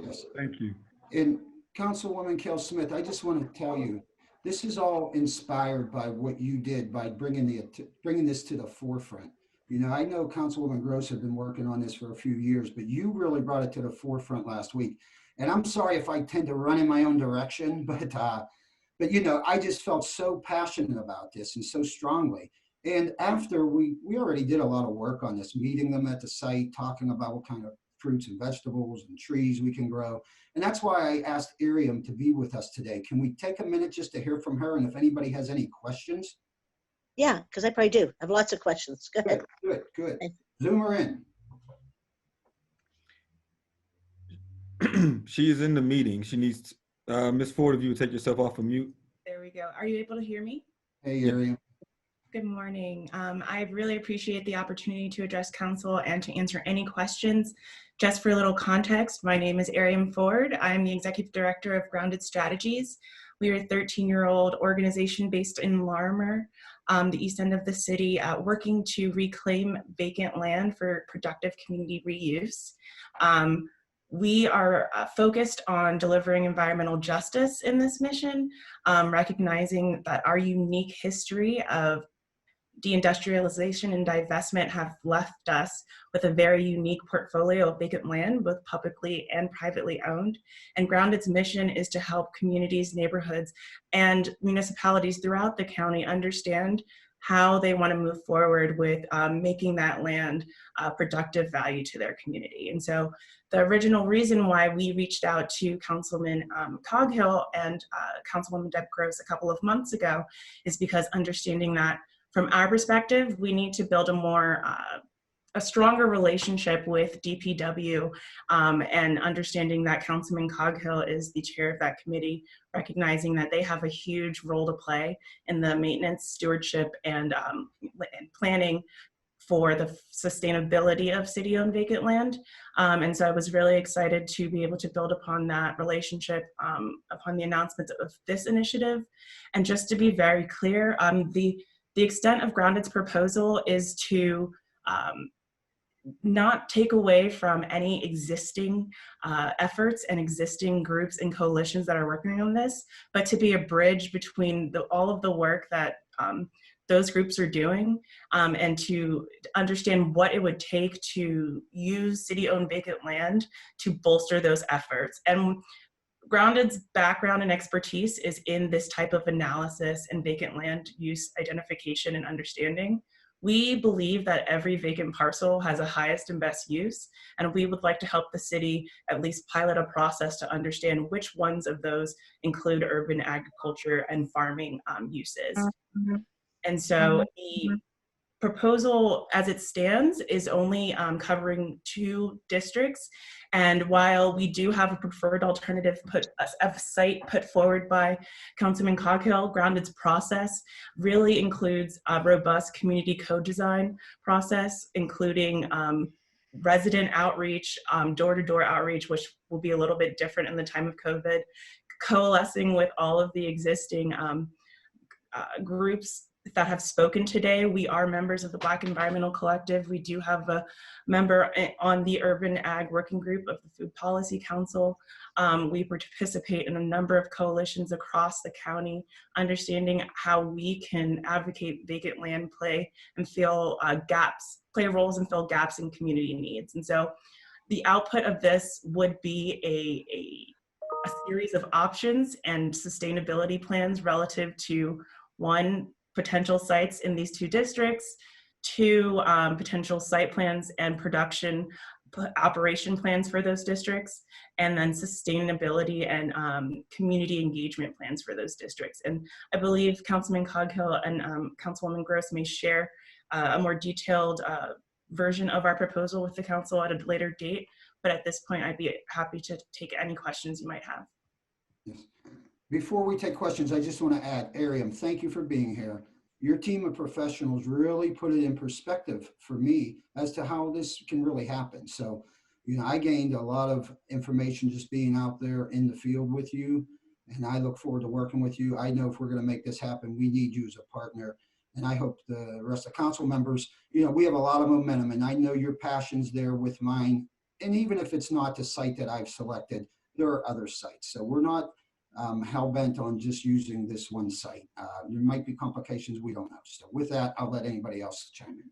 Yes. Thank you. And Councilwoman Kell Smith, I just want to tell you, this is all inspired by what you did by bringing this to the forefront. You know, I know Councilwoman Gross had been working on this for a few years, but you really brought it to the forefront last week. And I'm sorry if I tend to run in my own direction, but you know, I just felt so passionate about this and so strongly. And after we already did a lot of work on this, meeting them at the site, talking about what kind of fruits and vegetables and trees we can grow. And that's why I asked Iriam to be with us today. Can we take a minute just to hear from her? And if anybody has any questions? Yeah, because I probably do. I have lots of questions. Go ahead. Good. Zoom her in. She is in the meeting. She needs, Ms. Ford, if you would take yourself off of mute. There we go. Are you able to hear me? Hey, Iriam. Good morning. I really appreciate the opportunity to address council and to answer any questions. Just for a little context, my name is Iriam Ford. I'm the Executive Director of Grounded Strategies. We are a 13-year-old organization based in Larimer, the east end of the city, working to reclaim vacant land for productive community reuse. We are focused on delivering environmental justice in this mission, recognizing that our unique history of deindustrialization and divestment have left us with a very unique portfolio of vacant land, both publicly and privately owned. And Grounded's mission is to help communities, neighborhoods, and municipalities throughout the county understand how they want to move forward with making that land productive value to their community. And so the original reason why we reached out to Councilman Coghill and Councilwoman Deb Gross a couple of months ago is because understanding that from our perspective, we need to build a stronger relationship with DPW and understanding that Councilman Coghill is the chair of that committee, recognizing that they have a huge role to play in the maintenance, stewardship, and planning for the sustainability of city-owned vacant land. And so I was really excited to be able to build upon that relationship upon the announcement of this initiative. And just to be very clear, the extent of Grounded's proposal is to not take away from any existing efforts and existing groups and coalitions that are working on this, but to be a bridge between all of the work that those groups are doing and to understand what it would take to use city-owned vacant land to bolster those efforts. And Grounded's background and expertise is in this type of analysis and vacant land use identification and understanding. We believe that every vacant parcel has a highest and best use, and we would like to help the city at least pilot a process to understand which ones of those include urban agriculture and farming uses. And so the proposal as it stands is only covering 2 districts. And while we do have a preferred alternative a site put forward by Councilman Coghill, Grounded's process really includes a robust community co-design process, including resident outreach, door-to-door outreach, which will be a little bit different in the time of COVID, coalescing with all of the existing groups that have spoken today. We are members of the Black Environmental Collective. We do have a member on the Urban Ag Working Group of the Food Policy Council. We participate in a number of coalitions across the county, understanding how we can advocate vacant land play and fill gaps, play roles and fill gaps in community needs. And so the output of this would be a series of options and sustainability plans relative to 1, potential sites in these 2 districts, 2, potential site plans and production operation plans for those districts, and then sustainability and community engagement plans for those districts. And I believe Councilman Coghill and Councilwoman Gross may share a more detailed version of our proposal with the council at a later date. But at this point, I'd be happy to take any questions you might have. Yes. Before we take questions, I just want to add, Ariam, thank you for being here. Your team of professionals really put it in perspective for me as to how this can really happen. So, I gained a lot of information just being out there in the field with you, and I look forward to working with you. I know if we're going to make this happen, we need you as a partner. And I hope the rest of the council members, we have a lot of momentum, and I know your passion's there with mine. And even if it's not the site that I've selected, there are other sites. So we're not hell-bent on just using this one site. There might be complications, we don't know. So with that, I'll let anybody else chime in.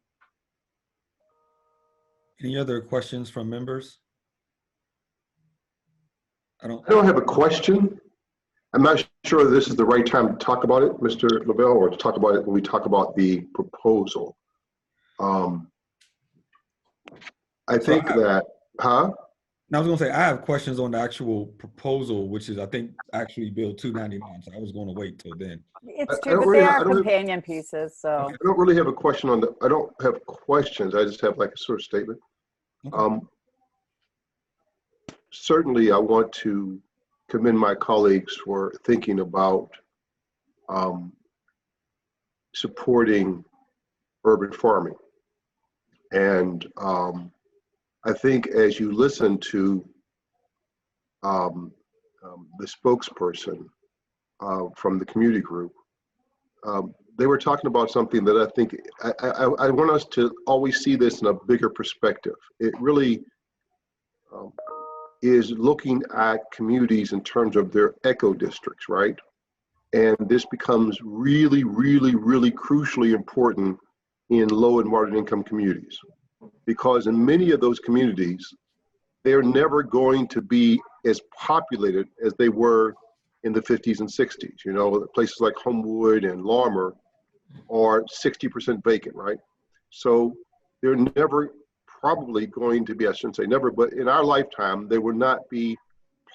Any other questions from members? I don't have a question. I'm not sure this is the right time to talk about it, Mr. Lavelle, or to talk about it when we talk about the proposal. I think that, I was going to say, I have questions on the actual proposal, which is, I think, actually Bill 299. So I was going to wait till then. It's true, but they are companion pieces. So I don't really have a question on I don't have questions. I just have like a sort of statement. Okay. Certainly, I want to commend my colleagues for thinking about supporting urban farming. And I think as you listen to the spokesperson from the community group, they were talking about something that I think, I want us to always see this in a bigger perspective. It really is looking at communities in terms of their eco districts, right? And this becomes really, really, really crucially important in low and moderate income communities. Because in many of those communities, they're never going to be as populated as they were in the 50s and 60s. Places like Homewood and Larimer are 60% vacant, right? So they're never probably going to be, I shouldn't say never, but in our lifetime, they will not be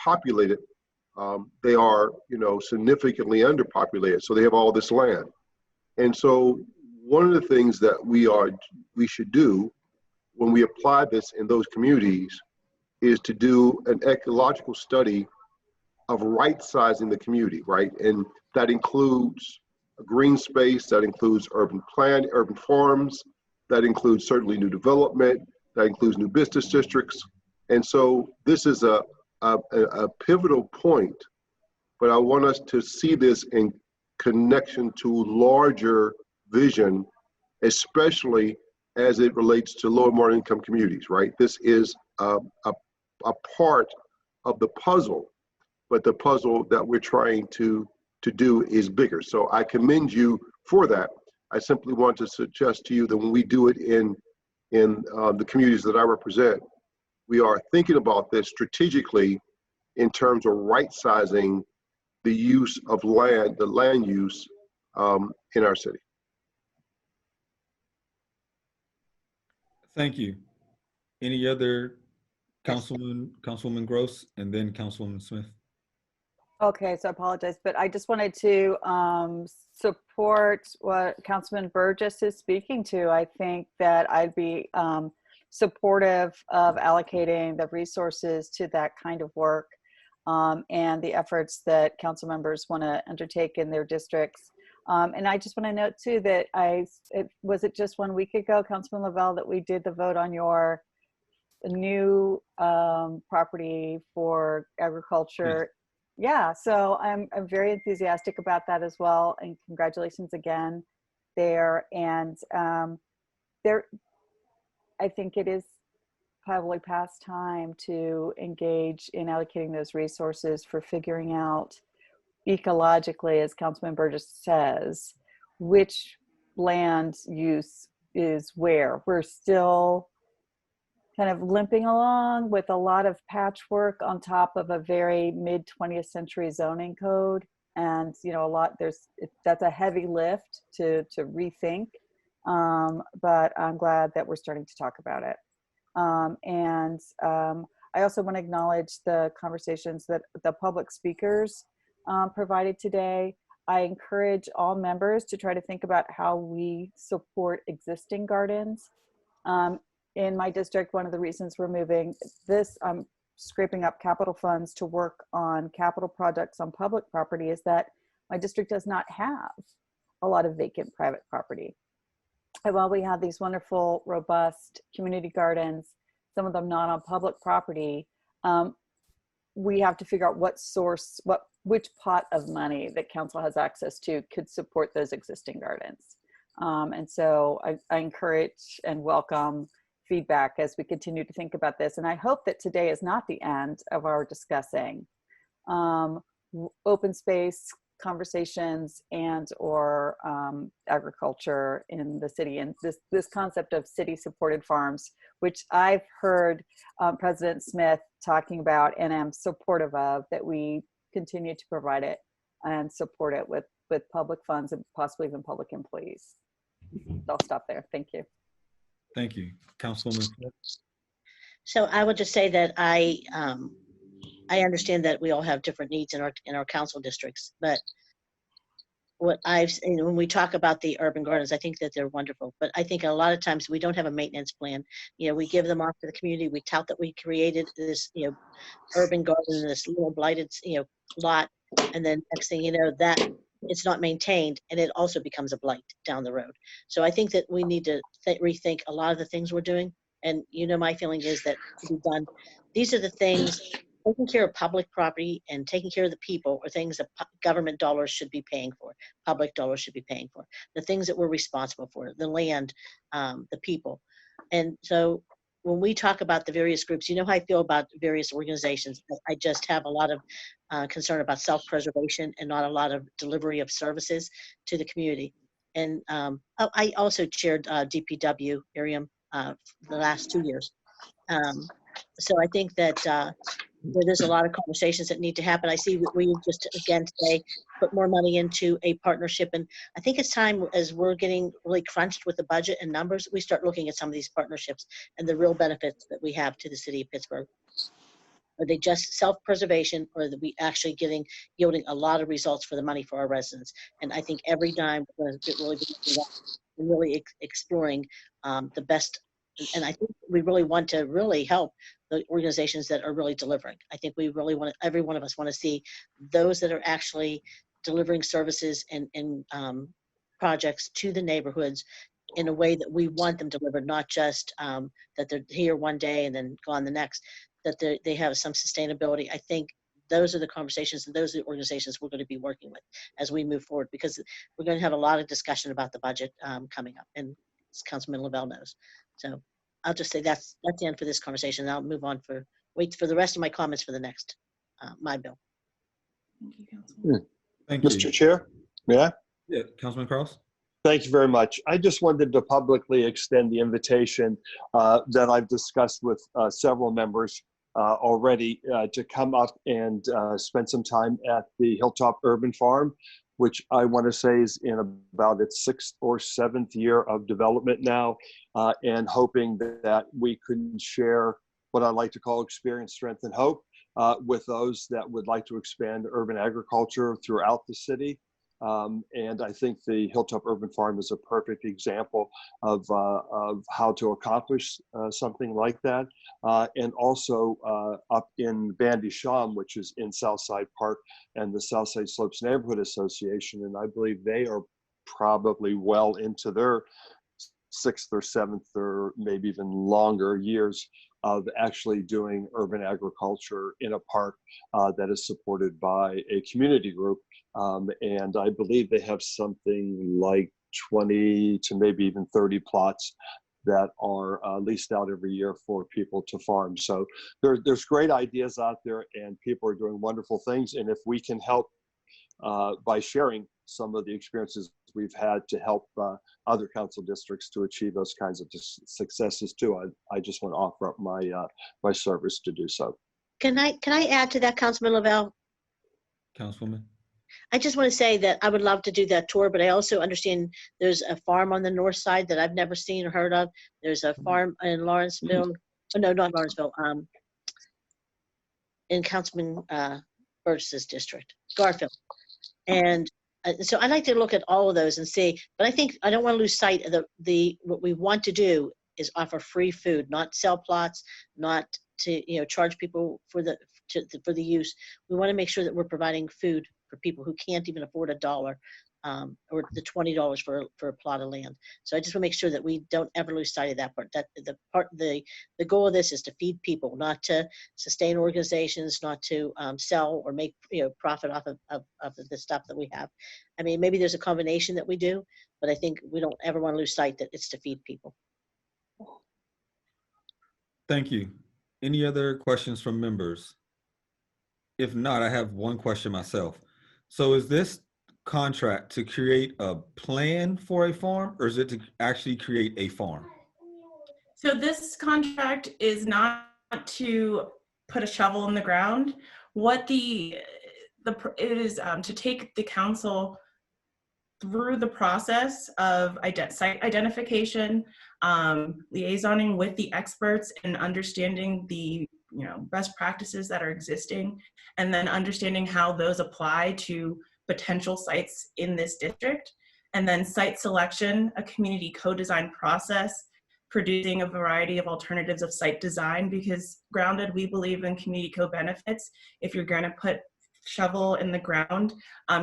populated. They are, significantly underpopulated. So they have all this land. And so one of the things that we should do when we apply this in those communities is to do an ecological study of right-sizing the community, right? And that includes a green space, that includes urban farms, that includes certainly new development, that includes new business districts. And so this is a pivotal point, but I want us to see this in connection to larger vision, especially as it relates to low and moderate income communities, right? This is a part of the puzzle, but the puzzle that we're trying to do is bigger. So I commend you for that. I simply want to suggest to you that when we do it in the communities that I represent, we are thinking about this strategically in terms of right-sizing the use of land, the land use in our city. Thank you. Any other Councilwoman Gross, and then Councilwoman Smith? Okay, so I apologize, but I just wanted to support what Councilman Burgess is speaking to. I think that I'd be supportive of allocating the resources to that kind of work and the efforts that council members want to undertake in their districts. And I just want to note too that was it just 1 week ago, Councilman Lavelle, that we did the vote on your new property for agriculture. Yeah, so I'm very enthusiastic about that as well, and congratulations again there. And I think it is probably past time to engage in allocating those resources for figuring out ecologically, as Councilman Burgess says, which land use is where. We're still kind of limping along with a lot of patchwork on top of a very mid 20th century zoning code. And, you know, that's a heavy lift to rethink. But I'm glad that we're starting to talk about it. I also want to acknowledge the conversations that the public speakers provided today. I encourage all members to try to think about how we support existing gardens. In my district, one of the reasons we're moving this, I'm scraping up capital funds to work on capital projects on public property, is that my district does not have a lot of vacant private property. And while we have these wonderful, robust community gardens, some of them not on public property, we have to figure out which pot of money that council has access to could support those existing gardens. And so I encourage and welcome feedback as we continue to think about this. And I hope that today is not the end of our discussing open space conversations or agriculture in the city, and this concept of city supported farms, which I've heard President Smith talking about and am supportive of, that we continue to provide it and support it with public funds and possibly even public employees. I'll stop there. Thank you. Thank you. Councilwoman Smith? So I would just say that I understand that we all have different needs in our council districts, but what I've seen when we talk about the urban gardens, I think that they're wonderful, but I think a lot of times we don't have a maintenance plan. You know, we give them off to the community. We tout that we created this, urban garden, this little blighted, lot, and then next thing you know, that it's not maintained, and it also becomes a blight down the road. So I think that we need to rethink a lot of the things we're doing. And my feeling is that to be done, these are the things. Taking care of public property and taking care of the people are things that government dollars should be paying for, public dollars should be paying for. The things that we're responsible for, the land, the people. And so when we talk about the various groups, you know how I feel about various organizations. I just have a lot of concern about self-preservation and not a lot of delivery of services to the community. And I also chaired DPW, Arium, for the last 2 years. So I think that there's a lot of conversations that need to happen. I see we just, again, today, put more money into a partnership. And I think it's time, as we're getting really crunched with the budget and numbers, we start looking at some of these partnerships and the real benefits that we have to the city of Pittsburgh. Are they just self-preservation, or are we actually yielding a lot of results for the money for our residents? And I think every dime we're going to really exploring the best. And I think we really want to really help the organizations that are really delivering. I think we really want to, every one of us want to see those that are actually delivering services and projects to the neighborhoods in a way that we want them delivered, not just that they're here one day and then gone the next, that they have some sustainability. I think those are the conversations and those are the organizations we're going to be working with as we move forward, because we're going to have a lot of discussion about the budget coming up, and as Councilman Lavelle knows. So I'll just say that's the end for this conversation. I'll move on wait for the rest of my comments for the next, my bill. Thank you, Councilman. Thank you. Mr. Chair, may I? Yeah, Councilman Cross? Thank you very much. I just wanted to publicly extend the invitation that I've discussed with several members already to come up and spend some time at the Hilltop Urban Farm, which I want to say is in about its 6th or 7th year of development now, and hoping that we can share what I like to call experience, strength, and hope with those that would like to expand urban agriculture throughout the city. And I think the Hilltop Urban Farm is a perfect example of how to accomplish something like that. And also up in Bandy Sham, which is in Southside Park and the Southside Slopes Neighborhood Association. And I believe they are probably well into their 6th or 7th or maybe even longer years of actually doing urban agriculture in a park that is supported by a community group. And I believe they have something like 20 to maybe even 30 plots that are leased out every year for people to farm. So there's great ideas out there and people are doing wonderful things. And if we can help by sharing some of the experiences we've had to help other council districts to achieve those kinds of successes too, I just want to offer up my service to do so. Can I add to that, Councilman Lavelle? Councilwoman? I just want to say that I would love to do that tour, but I also understand there's a farm on the north side that I've never seen or heard of. There's a farm in Lawrenceville. Oh, no, not Lawrenceville. In Councilman Burgess's district, Garfield. And so I'd like to look at all of those and see, but I think I don't want to lose sight of what we want to do is offer free food, not sell plots, not to charge people for the use. We want to make sure that we're providing food for people who can't even afford $1 or the $20 for a plot of land. So I just want to make sure that we don't ever lose sight of that part. That the goal of this is to feed people, not to sustain organizations, not to sell or make profit off of the stuff that we have. I mean, maybe there's a combination that we do, but I think we don't ever want to lose sight that it's to feed people. Thank you. Any other questions from members? If not, I have one question myself. So is this contract to create a plan for a farm, or is it to actually create a farm? So this contract is not to put a shovel in the ground. What it is to take the council through the process of site identification, liaisoning with the experts and understanding the best practices that are existing, and then understanding how those apply to potential sites in this district, and then site selection, a community co-design process, producing a variety of alternatives of site design, because grounded, we believe in community co-benefits. If you're going to put shovel in the ground,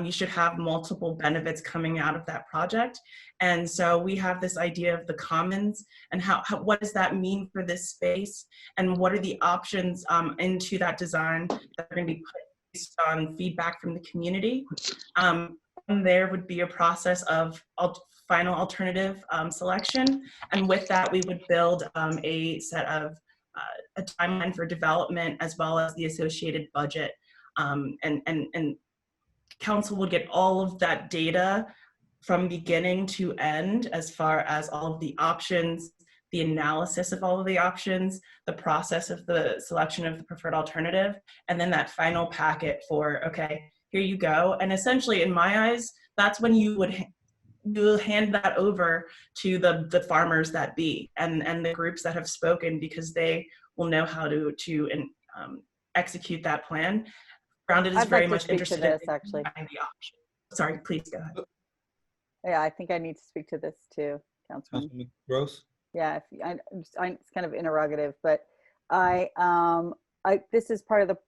you should have multiple benefits coming out of that project. And so we have this idea of the commons and what does that mean for this space, and what are the options into that design that are going to be put based on feedback from the community. And there would be a process of final alternative selection, and with that we would build a set of a timeline for development as well as the associated budget. And council will get all of that data from beginning to end, as far as all of the options, the analysis of all of the options, the process of the selection of the preferred alternative, and then that final packet for, okay, here you go. And essentially, in my eyes, that's when you will hand that over to the farmers that be and the groups that have spoken, because they will know how to execute that plan. Grounded is very much interested in actually. The option. Sorry, please go ahead. Yeah, I think I need to speak to this too, Councilman. Gross? Yeah, it's kind of interrogative, but this is part of the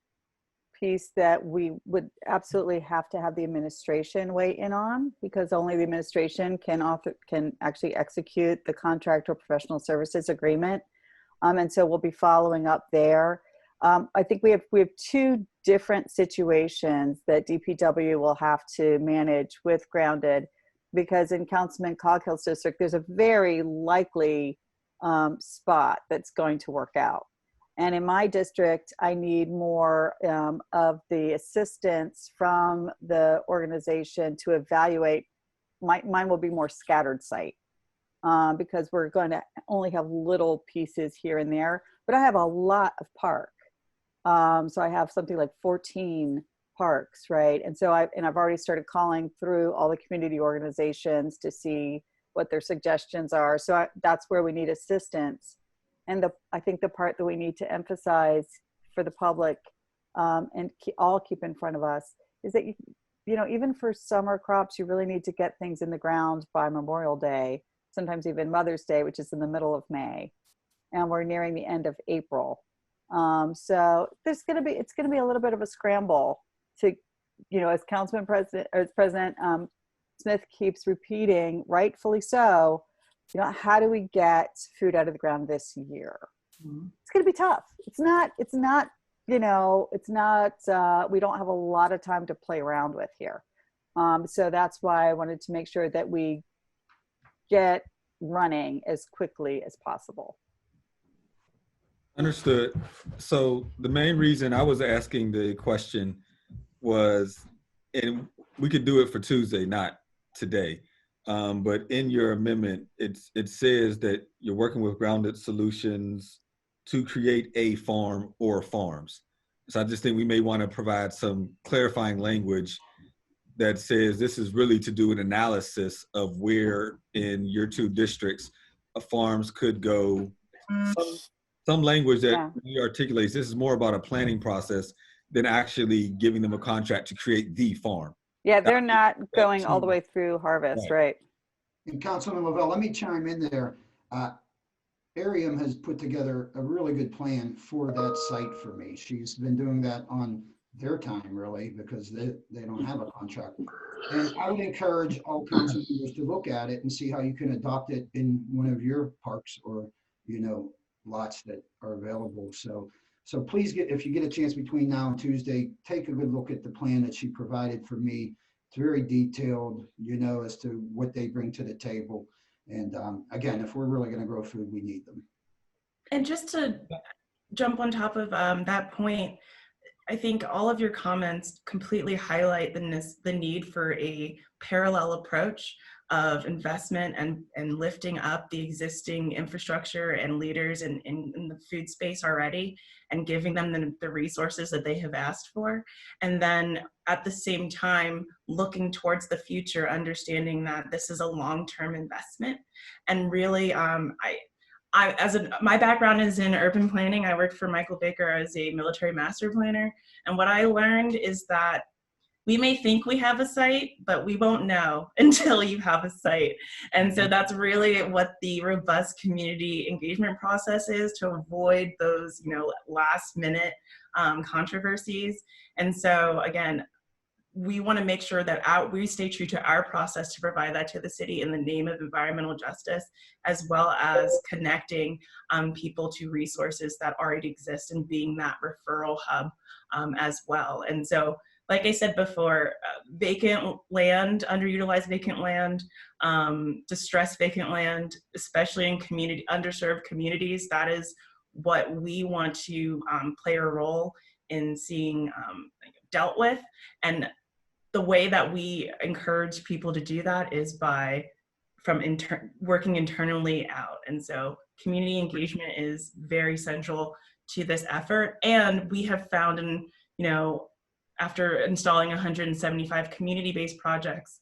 piece that we would absolutely have to have the administration weigh in on, because only the administration can actually execute the contract or professional services agreement. And so we'll be following up there. I think we have two different situations that DPW will have to manage with Grounded, because in Councilman Coghill's district, there's a very likely spot that's going to work out. And in my district, I need more of the assistance from the organization to evaluate. Mine will be more scattered site because we're going to only have little pieces here and there, but I have a lot of park. So I have something like 14 parks, right? And so I've already started calling through all the community organizations to see what their suggestions are. So that's where we need assistance. And I think the part that we need to emphasize for the public and all keep in front of us is that, you know, even for summer crops, you really need to get things in the ground by Memorial Day, sometimes even Mother's Day, which is in the middle of May. And we're nearing the end of April. So it's going to be a little bit of a scramble to, you know, as President Smith keeps repeating, rightfully so, you know, how do we get food out of the ground this year? It's going to be tough. It's not, you know, we don't have a lot of time to play around with here. So that's why I wanted to make sure that we get running as quickly as possible. Understood. So the main reason I was asking the question was, and we could do it for Tuesday, not today, but in your amendment, it says that you're working with Grounded Solutions to create a farm or farms. So I just think we may want to provide some clarifying language that says this is really to do an analysis of where in your two districts farms could go. Some language that really articulates this is more about a planning process than actually giving them a contract to create the farm. Yeah, they're not going all the way through harvest, right? And Councilman Lavelle, let me chime in there. Ariam has put together a really good plan for that site for me. She's been doing that on their time, really, because they don't have a contract. And I would encourage all council members to look at it and see how you can adopt it in one of your parks or, you know, lots that are available. So please if you get a chance between now and Tuesday, take a good look at the plan that she provided for me. It's very detailed, you know, as to what they bring to the table. And again, if we're really going to grow food, we need them. And just to jump on top of that point, I think all of your comments completely highlight the need for a parallel approach of investment and lifting up the existing infrastructure and leaders in the food space already and giving them the resources that they have asked for. And then at the same time, looking towards the future, understanding that this is a long-term investment. And really, my background is in urban planning. I worked for Michael Baker as a military master planner. And what I learned is that we may think we have a site, but we won't know until you have a site. And so that's really what the robust community engagement process is, to avoid those, you know, last minute controversies. And so again, we want to make sure that we stay true to our process to provide that to the city in the name of environmental justice, as well as connecting people to resources that already exist and being that referral hub as well. And so, like I said before, vacant land, underutilized vacant land, distressed vacant land, especially in underserved communities, that is what we want to play a role in seeing dealt with. And the way that we encourage people to do that is working internally out. And so community engagement is very central to this effort. And we have found, after installing 175 community-based projects,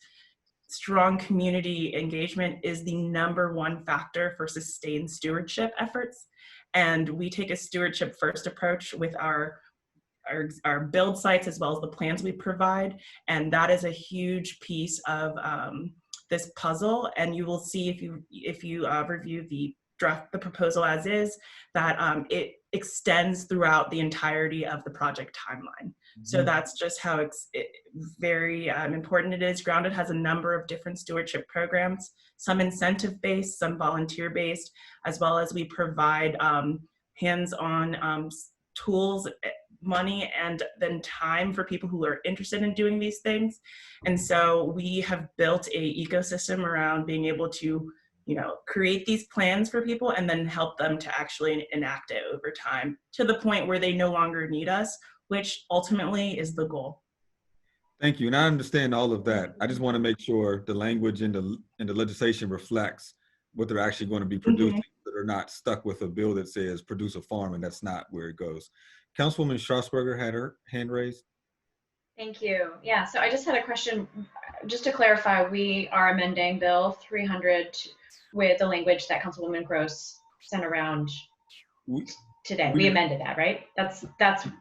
strong community engagement is the #1 factor for sustained stewardship efforts. And we take a stewardship first approach with our build sites as well as the plans we provide. And that is a huge piece of this puzzle. And you will see if you review the proposal as is, that it extends throughout the entirety of the project timeline. So that's just how very important it is. Grounded has a number of different stewardship programs, some incentive-based, some volunteer-based, as well as we provide hands-on tools, money, and then time for people who are interested in doing these things. And so we have built an ecosystem around being able to create these plans for people and then help them to actually enact it over time to the point where they no longer need us, which ultimately is the goal. Thank you. And I understand all of that. I just want to make sure the language in the legislation reflects what they're actually going to be producing, that are not stuck with a bill that says produce a farm, and that's not where it goes. Councilwoman Strasburger had her hand raised. Thank you. Yeah, so I just had a question. Just to clarify, we are amending Bill 300 with the language that Councilwoman Gross sent around today. We amended that, right? That's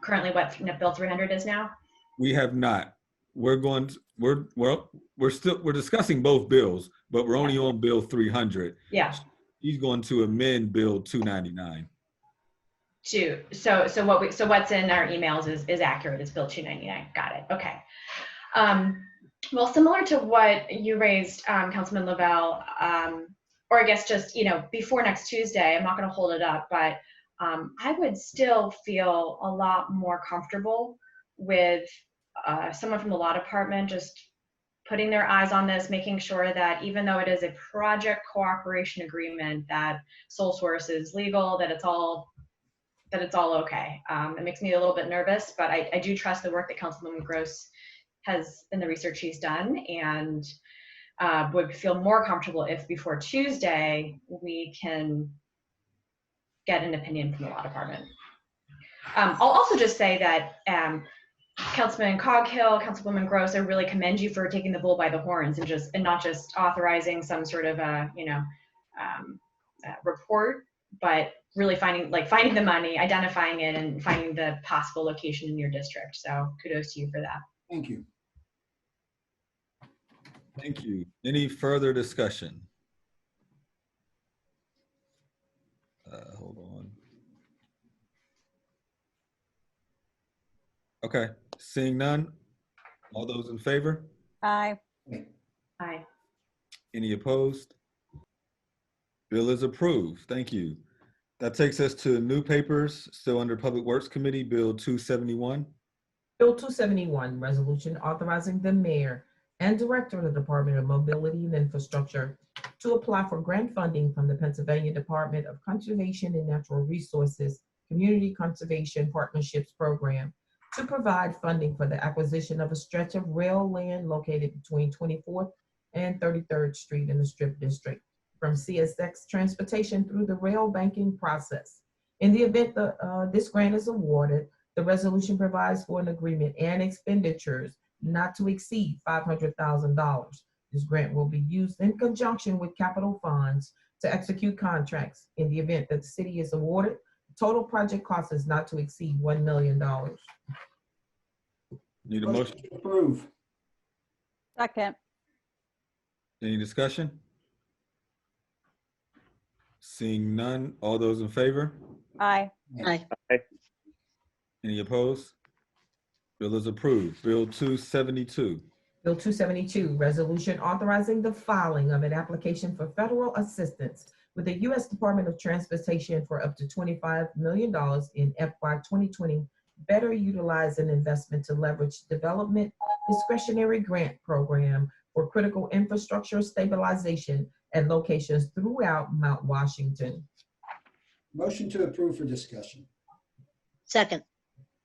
currently what Bill 300 is now? We have not. We're discussing both bills, but we're only on Bill 300. Yeah. He's going to amend Bill 299. So what's in our emails is accurate. It's Bill 299. Got it. Okay. Well, similar to what you raised, Councilman Lavelle, or I guess just, before next Tuesday, I'm not going to hold it up, but I would still feel a lot more comfortable with someone from the law department just putting their eyes on this, making sure that even though it is a project cooperation agreement, that sole source is legal, that it's all okay. It makes me a little bit nervous, but I do trust the work that Councilwoman Gross has in the research she's done, and would feel more comfortable if before Tuesday we can get an opinion from the law department. I'll also just say that Councilman Coghill, Councilwoman Gross, I really commend you for taking the bull by the horns and not just authorizing some sort of report, but really finding the money, identifying it, and finding the possible location in your district. So kudos to you for that. Thank you. Thank you. Any further discussion? Hold on. Okay, seeing none. All those in favor? Aye. Aye. Any opposed? Bill is approved. Thank you. That takes us to new papers, still under Public Works Committee, Bill 271. Bill 271, resolution authorizing the mayor and director of the Department of Mobility and Infrastructure to apply for grant funding from the Pennsylvania Department of Conservation and Natural Resources Community Conservation Partnerships Program to provide funding for the acquisition of a stretch of rail land located between 24th and 33rd Street in the Strip District from CSX Transportation through the rail banking process. In the event this grant is awarded, the resolution provides for an agreement and expenditures not to exceed $500,000. This grant will be used in conjunction with capital funds to execute contracts. In the event that the city is awarded, the total project cost is not to exceed $1 million. Need a motion? To approve. Second. Any discussion? Seeing none, all those in favor? Aye. Aye. Any opposed? Bill is approved. Bill 272. Bill 272, resolution authorizing the filing of an application for federal assistance with the U.S. Department of Transportation for up to $25 million in FY 2020, better utilize an investment to leverage development discretionary grant program for critical infrastructure stabilization at locations throughout Mount Washington. Motion to approve for discussion. Second.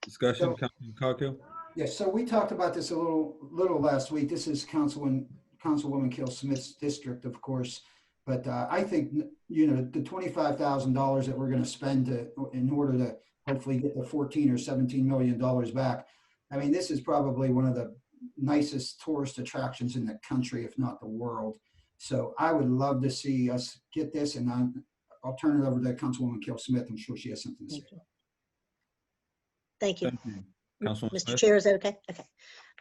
Discussion, Councilman Coghill. Yes, so we talked about this a little last week. This is Councilwoman Kill Smith's district, of course. But I think, the $25,000 that we're going to spend in order to hopefully get the 14 or 17 million dollars back. I mean, this is probably one of the nicest tourist attractions in the country, if not the world. So I would love to see us get this, and I'll turn it over to Councilwoman Kill Smith. I'm sure she has something to say. Thank you. Thank you. Councilwoman Mr. Smith? Chair, is that okay? Okay.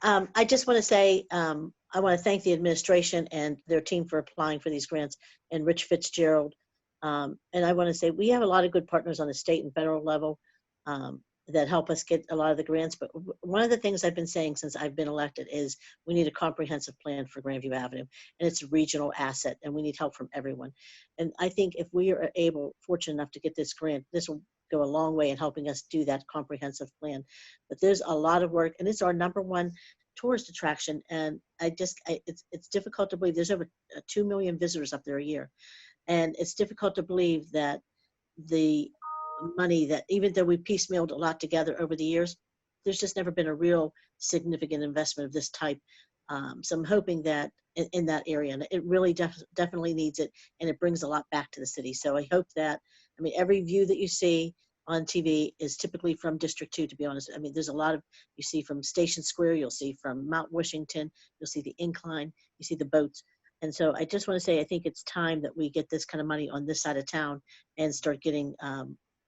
I just want to say, I want to thank the administration and their team for applying for these grants, and Rich Fitzgerald. And I want to say we have a lot of good partners on the state and federal level that help us get a lot of the grants. But one of the things I've been saying since I've been elected is we need a comprehensive plan for Grandview Avenue, and it's a regional asset, and we need help from everyone. And I think if we are fortunate enough to get this grant, this will go a long way in helping us do that comprehensive plan. But there's a lot of work, and it's our #1 tourist attraction. And it's difficult to believe there's over 2 million visitors up there a year. And it's difficult to believe that the money that, even though we piecemealed a lot together over the years, there's just never been a real significant investment of this type. So I'm hoping that in that area, and it really definitely needs it, and it brings a lot back to the city. So I hope that, every view that you see, on TV is typically from District 2, to be honest. I mean, there's a lot of, you see from Station Square, you'll see from Mount Washington, you'll see the incline, you see the boats. And so I just want to say, I think it's time that we get this kind of money on this side of town and start getting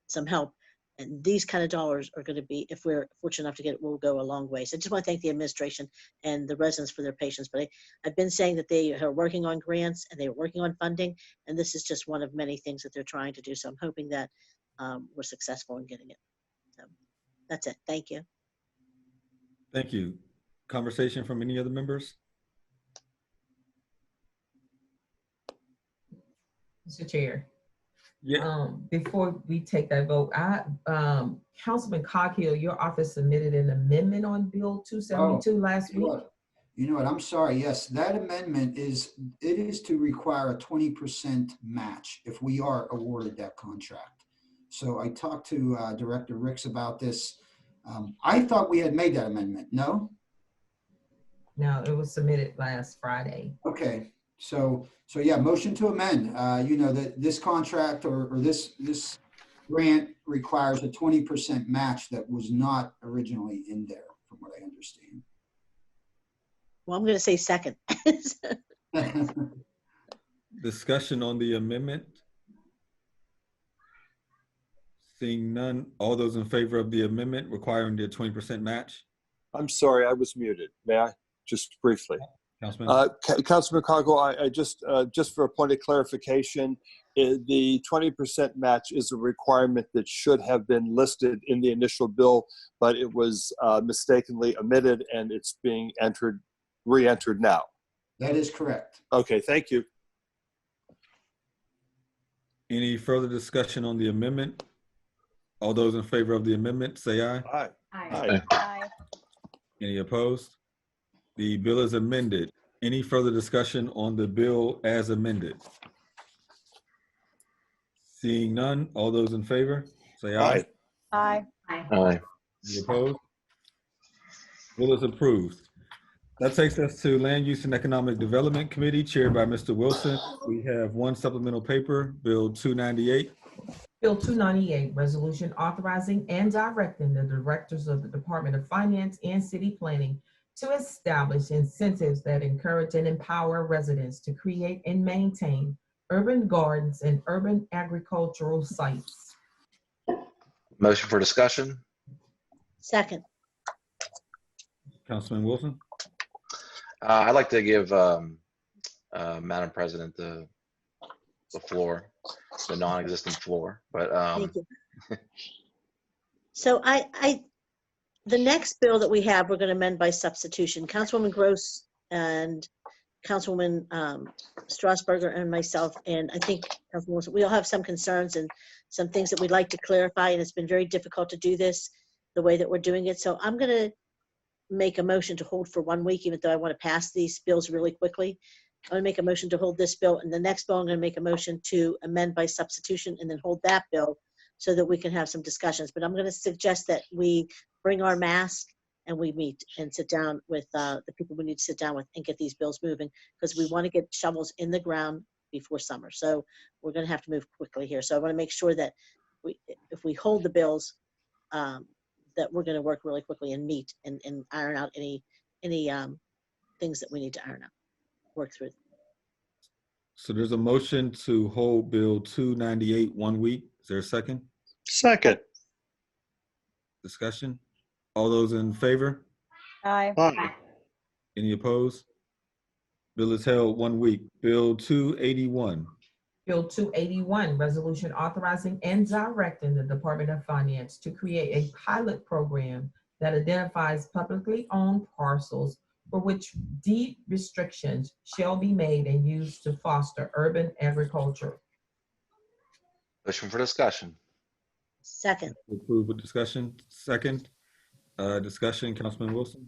some help. And these kind of dollars are going to be, if we're fortunate enough to get it, will go a long way. So I just want to thank the administration and the residents for their patience. But I've been saying that they are working on grants and they are working on funding. And this is just one of many things that they're trying to do. So I'm hoping that we're successful in getting it. So that's it. Thank you. Thank you. Conversation from any other members? Mr. Chair. Yeah. Before we take that vote, Councilman Coghill, your office submitted an amendment on Bill 272 last week. You know what? I'm sorry. Yes, that amendment is to require a 20% match if we are awarded that contract. So I talked to Director Ricks about this. I thought we had made that amendment. No? No, it was submitted last Friday. Okay. So yeah, motion to amend. You know that this contract or this grant requires a 20% match that was not originally in there, from what I understand. Well, I'm going to say second. Discussion on the amendment. Seeing none, all those in favor of the amendment requiring the 20% match? I'm sorry, I was muted. May I? Just briefly. Councilman. Councilman Coghill, I just for a point of clarification, the 20% match is a requirement that should have been listed in the initial bill, but it was mistakenly omitted and it's being re-entered now. That is correct. Okay, thank you. Any further discussion on the amendment? All those in favor of the amendment, say aye. Aye. Aye. Aye. Any opposed? The bill is amended. Any further discussion on the bill as amended? Seeing none, all those in favor, say aye. Aye. Aye. Any opposed? Bill is approved. That takes us to Land Use and Economic Development Committee, chaired by Mr. Wilson. We have one supplemental paper, Bill 298. Bill 298, resolution authorizing and directing the directors of the Department of Finance and City Planning to establish incentives that encourage and empower residents to create and maintain urban gardens and urban agricultural sites. Motion for discussion. Second. Councilman Wilson. I'd like to give Madam President the floor, the non-existent floor, but Thank you. So the next bill that we have, we're going to amend by substitution. Councilwoman Gross and Councilwoman Strasburger and myself, and I think Councilman Wilson, we all have some concerns and some things that we'd like to clarify, and it's been very difficult to do this the way that we're doing it. So I'm going to make a motion to hold for 1 week, even though I want to pass these bills really quickly. I'm going to make a motion to hold this bill, and the next bill I'm going to make a motion to amend by substitution and then hold that bill so that we can have some discussions. But I'm going to suggest that we bring our mask and we meet and sit down with the people we need to sit down with and get these bills moving, because we want to get shovels in the ground before summer. So we're going to have to move quickly here. So I want to make sure that if we hold the bills, that we're going to work really quickly and meet and iron out any things that we need to iron out, work through. So there's a motion to hold Bill 298 1 week. Is there a second? Second. Discussion? All those in favor? Aye. Aye. Any opposed? Bill is held 1 week. Bill 281. Bill 281, resolution authorizing and directing the Department of Finance to create a pilot program that identifies publicly owned parcels for which deed restrictions shall be made and used to foster urban agriculture. Motion for discussion. Second. Approve with discussion. Second. Discussion, Councilman Wilson.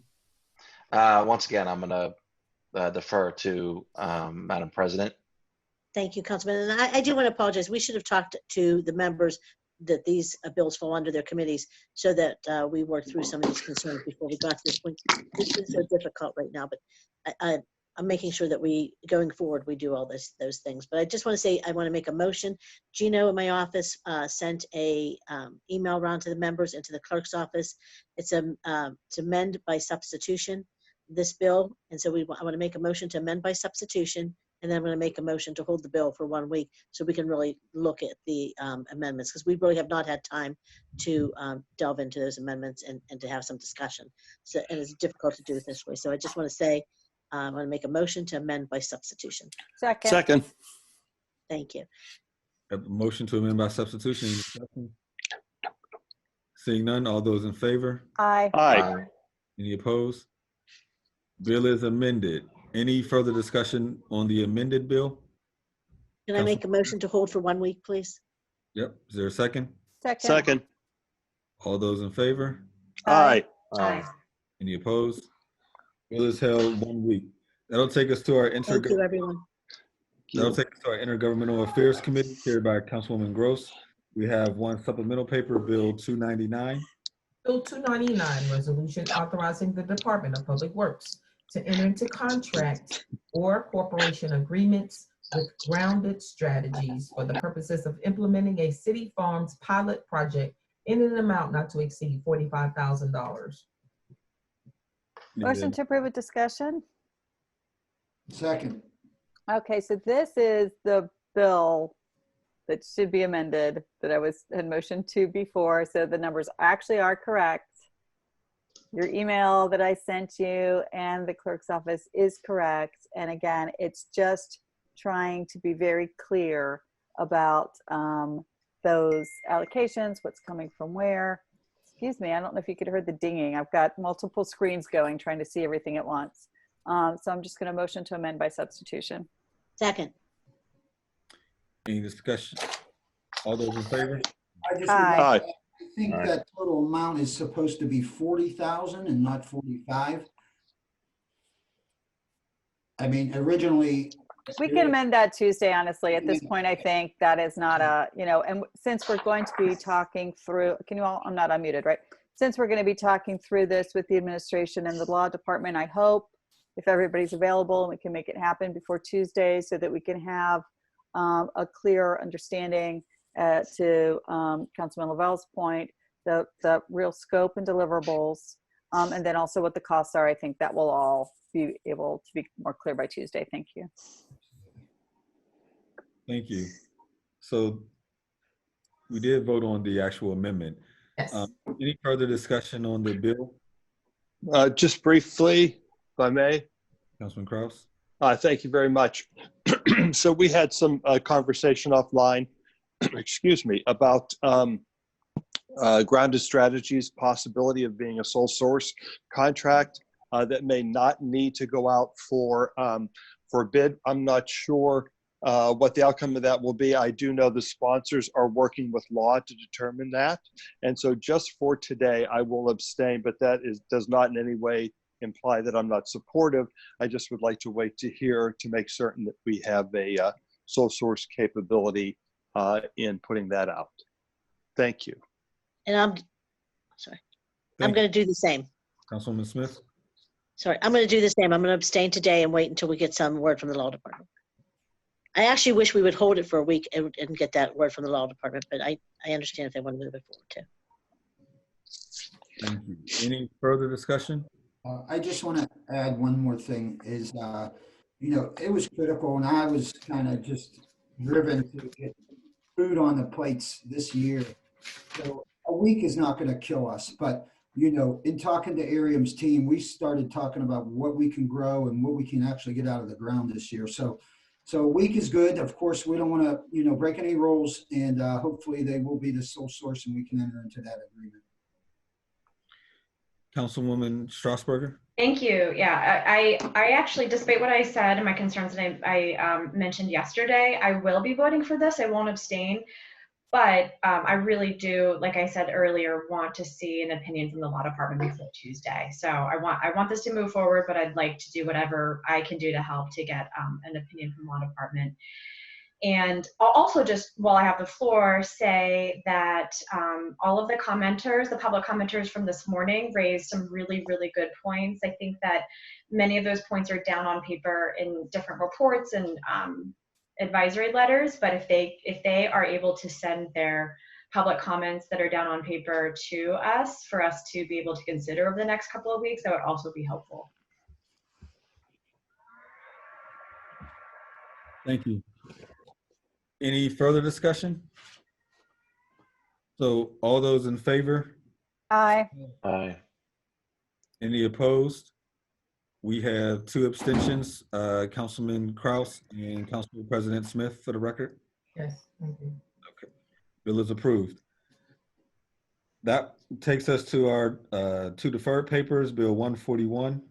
Once again, I'm going to defer to Madam President. Thank you, Councilman. And I do want to apologize. We should have talked to the members that these bills fall under their committees so that we worked through some of these concerns before we got to this point. This is so difficult right now, but I'm making sure that we, going forward, we do all those things. But I just want to say, I want to make a motion. Gino in my office sent a email around to the members and to the clerk's office. It's to amend by substitution this bill. And so I want to make a motion to amend by substitution. And then I'm going to make a motion to hold the bill for 1 week so we can really look at the amendments, because we really have not had time to delve into those amendments and to have some discussion. So, and it's difficult to do it this way. So I just want to say, I'm going to make a motion to amend by substitution. Second. Second. Thank you. A motion to amend by substitution. Seeing none, all those in favor? Aye. Aye. Any opposed? Bill is amended. Any further discussion on the amended bill? Can I make a motion to hold for 1 week, please? Yep. Is there a second? Second. Second. All those in favor? Aye. Aye. Any opposed? Bill is held 1 week. That'll take us to our Thank you, everyone. That'll take us to our Intergovernmental Affairs Committee, chaired by Councilwoman Gross. We have one supplemental paper, Bill 299. Bill 299, resolution authorizing the Department of Public Works to enter into contracts or corporation agreements with Grounded Strategies for the purposes of implementing a city farms pilot project in an amount not to exceed $45,000. Motion to approve with discussion. Second. Okay, so this is the bill that should be amended that I had motioned to before. So the numbers actually are correct. Your email that I sent you and the clerk's office is correct. And again, it's just trying to be very clear about those allocations, what's coming from where. Excuse me, I don't know if you could hear the dinging. I've got multiple screens going, trying to see everything at once. So I'm just going to motion to amend by substitution. Second. Any discussion? All those in favor? I just would Aye. like to- I think Aye. that total amount is supposed to be 40,000 and not 45. I mean, originally. We can amend that Tuesday, honestly. At this point, I think that is not a, and since we're going to be talking through, can you all, I'm not unmuted, right? Since we're going to be talking through this with the administration and the law department, I hope if everybody's available and we can make it happen before Tuesday so that we can have a clear understanding to Councilman Lavelle's point, the real scope and deliverables, and then also what the costs are. I think that will all be able to be more clear by Tuesday. Thank you. Thank you. So we did vote on the actual amendment. Yes. Any further discussion on the bill? Just briefly, if I may. Councilman Kraus? Thank you very much. So we had some conversation offline, excuse me, about Grounded Strategies' possibility of being a sole source contract that may not need to go out for bid. I'm not sure what the outcome of that will be. I do know the sponsors are working with law to determine that. And so just for today, I will abstain, but that does not in any way imply that I'm not supportive. I just would like to wait to hear to make certain that we have a sole source capability in putting that out. Thank you. And I'm going to do the same. Councilwoman Smith? Sorry, I'm going to do the same. I'm going to abstain today and wait until we get some word from the law department. I actually wish we would hold it for a week and get that word from the law department, but I understand if they want to move it forward too. Thank you. Any further discussion? I just want to add one more thing is, it was critical and I was kind of just driven to get food on the plates this year. So a week is not going to kill us, but in talking to Ariam's team, we started talking about what we can grow and what we can actually get out of the ground this year. So a week is good. Of course, we don't want to, break any rules, and hopefully they will be the sole source and we can enter into that agreement. Councilwoman Strasburger? Thank you. Yeah, I actually, despite what I said and my concerns that I mentioned yesterday, I will be voting for this. I won't abstain. But I really do, like I said earlier, want to see an opinion from the law department before Tuesday. So I want this to move forward, but I'd like to do whatever I can do to help to get an opinion from the law department. And I'll also just, while I have the floor, say that all of the commenters, the public commenters from this morning, raised some really, really good points. I think that many of those points are down on paper in different reports and advisory letters, but if they are able to send their public comments that are down on paper to us for us to be able to consider over the next couple of weeks, that would also be helpful. Thank you. Any further discussion? So all those in favor? Aye. Aye. Any opposed? We have 2 abstentions, Councilman Kraus and Council President Smith, for the record. Yes, thank you. Okay, bill is approved. That takes us to our 2 deferred papers, Bill 141.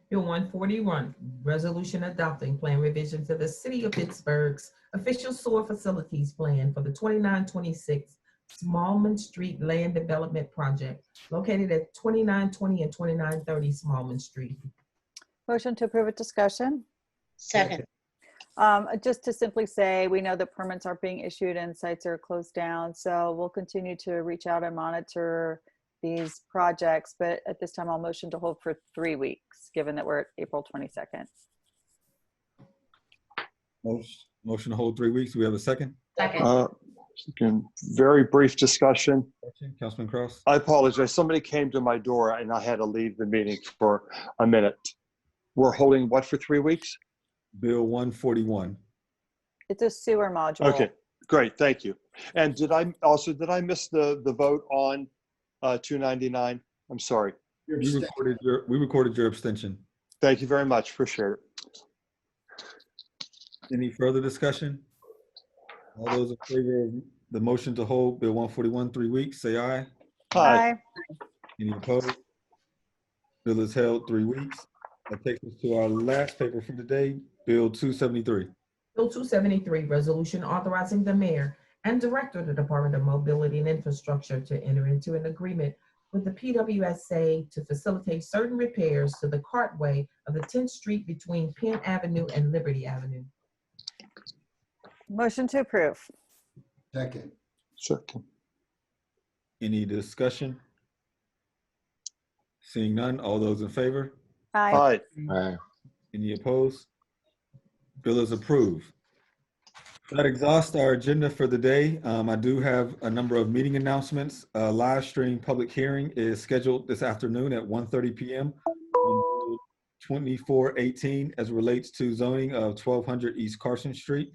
Bill 141, resolution adopting plan revision to the City of Pittsburgh's official sewer facilities plan for the 2926 Smallman Street Land Development Project located at 2920 and 2930 Smallman Street. Motion to approve with discussion. Second. Just to simply say, we know that permits are being issued and sites are closed down, so we'll continue to reach out and monitor these projects, but at this time I'll motion to hold for 3 weeks, given that we're at April 22nd. Motion to hold 3 weeks. Do we have a second? Second. Very brief discussion. Councilman Kraus. I apologize. Somebody came to my door and I had to leave the meeting for a minute. We're holding what for 3 weeks? Bill 141. It's a sewer module. Okay, great. Thank you. And did I miss the vote on 299? I'm sorry. We recorded your abstention. Thank you very much. Appreciate it. Any further discussion? All those in favor of the motion to hold Bill 141 3 weeks, say aye. Aye. Any opposed? Bill is held 3 weeks. That takes us to our last paper for today, Bill 273. Bill 273, resolution authorizing the mayor and director of the Department of Mobility and Infrastructure to enter into an agreement with the PWSA to facilitate certain repairs to the cartway of the 10th Street between Penn Avenue and Liberty Avenue. Motion to approve. Second. Second. Any discussion? Seeing none, all those in favor? Aye. Aye. Any opposed? Bill is approved. That exhausts our agenda for the day. I do have a number of meeting announcements. Live stream public hearing is scheduled this afternoon at 1:30 p.m. on Bill 2418 as it relates to zoning of 1200 East Carson Street.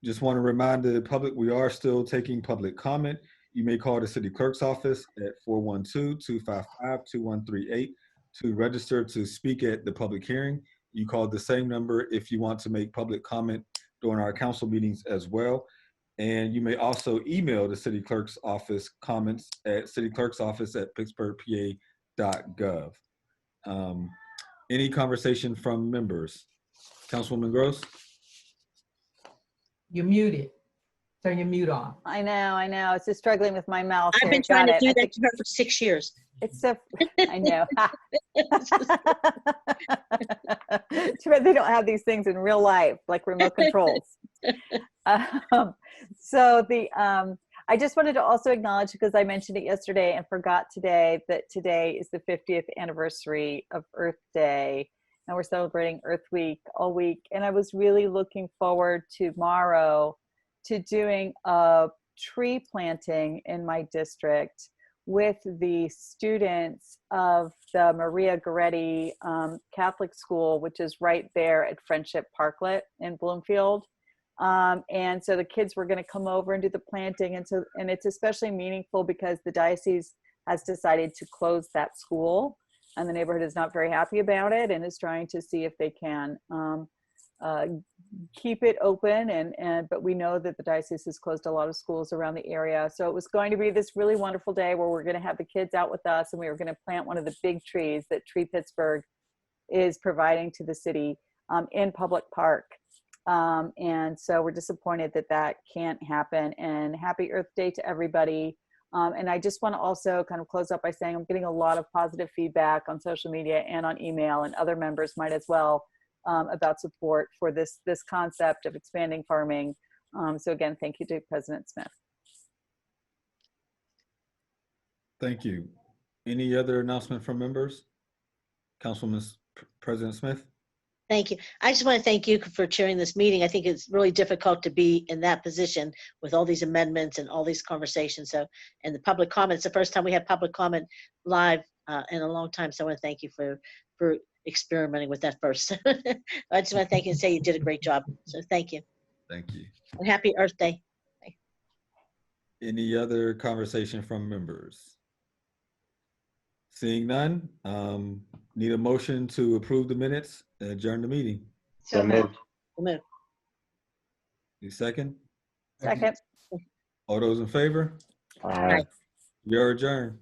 Just want to remind the public we are still taking public comment. You may call the city clerk's office at 412-255-2138 to register to speak at the public hearing. You call the same number if you want to make public comment during our council meetings as well. And you may also email the city clerk's office comments at cityclerksoffice@pittsburghpa.gov. Any conversation from members? Councilwoman Gross? You're muted. Turn your mute off. I know. It's just struggling with my mouth. I've been trying to do that to her for 6 years. It's so, I know. Too bad they don't have these things in real life, like remote controls. I just wanted to also acknowledge, because I mentioned it yesterday and forgot today, that today is the 50th anniversary of Earth Day. And we're celebrating Earth Week all week. And I was really looking forward tomorrow to doing a tree planting in my district with the students of the Maria Goretti Catholic School, which is right there at Friendship Parklet in Bloomfield. And so the kids were going to come over and do the planting. And it's especially meaningful because the diocese has decided to close that school, and the neighborhood is not very happy about it and is trying to see if they can keep it open. But we know that the diocese has closed a lot of schools around the area. So it was going to be this really wonderful day where we're going to have the kids out with us, and we were going to plant one of the big trees that Tree Pittsburgh is providing to the city in Public Park. And so we're disappointed that that can't happen. And happy Earth Day to everybody. And I just want to also kind of close up by saying I'm getting a lot of positive feedback on social media and on email, and other members might as well, about support for this concept of expanding farming. So again, thank you to President Smith. Thank you. Any other announcement from members? Councilman President Smith? Thank you. I just want to thank you for chairing this meeting. I think it's really difficult to be in that position with all these amendments and all these conversations. So, and the public comment, it's the first time we have public comment live in a long time. So I want to thank you for experimenting with that first. I just want to thank you and say you did a great job. So thank you. Thank you. And happy Earth Day. Any other conversation from members? Seeing none, need a motion to approve the minutes and adjourn the meeting. So moved. Moved. You second? Second. All those in favor? Aye. You're adjourned.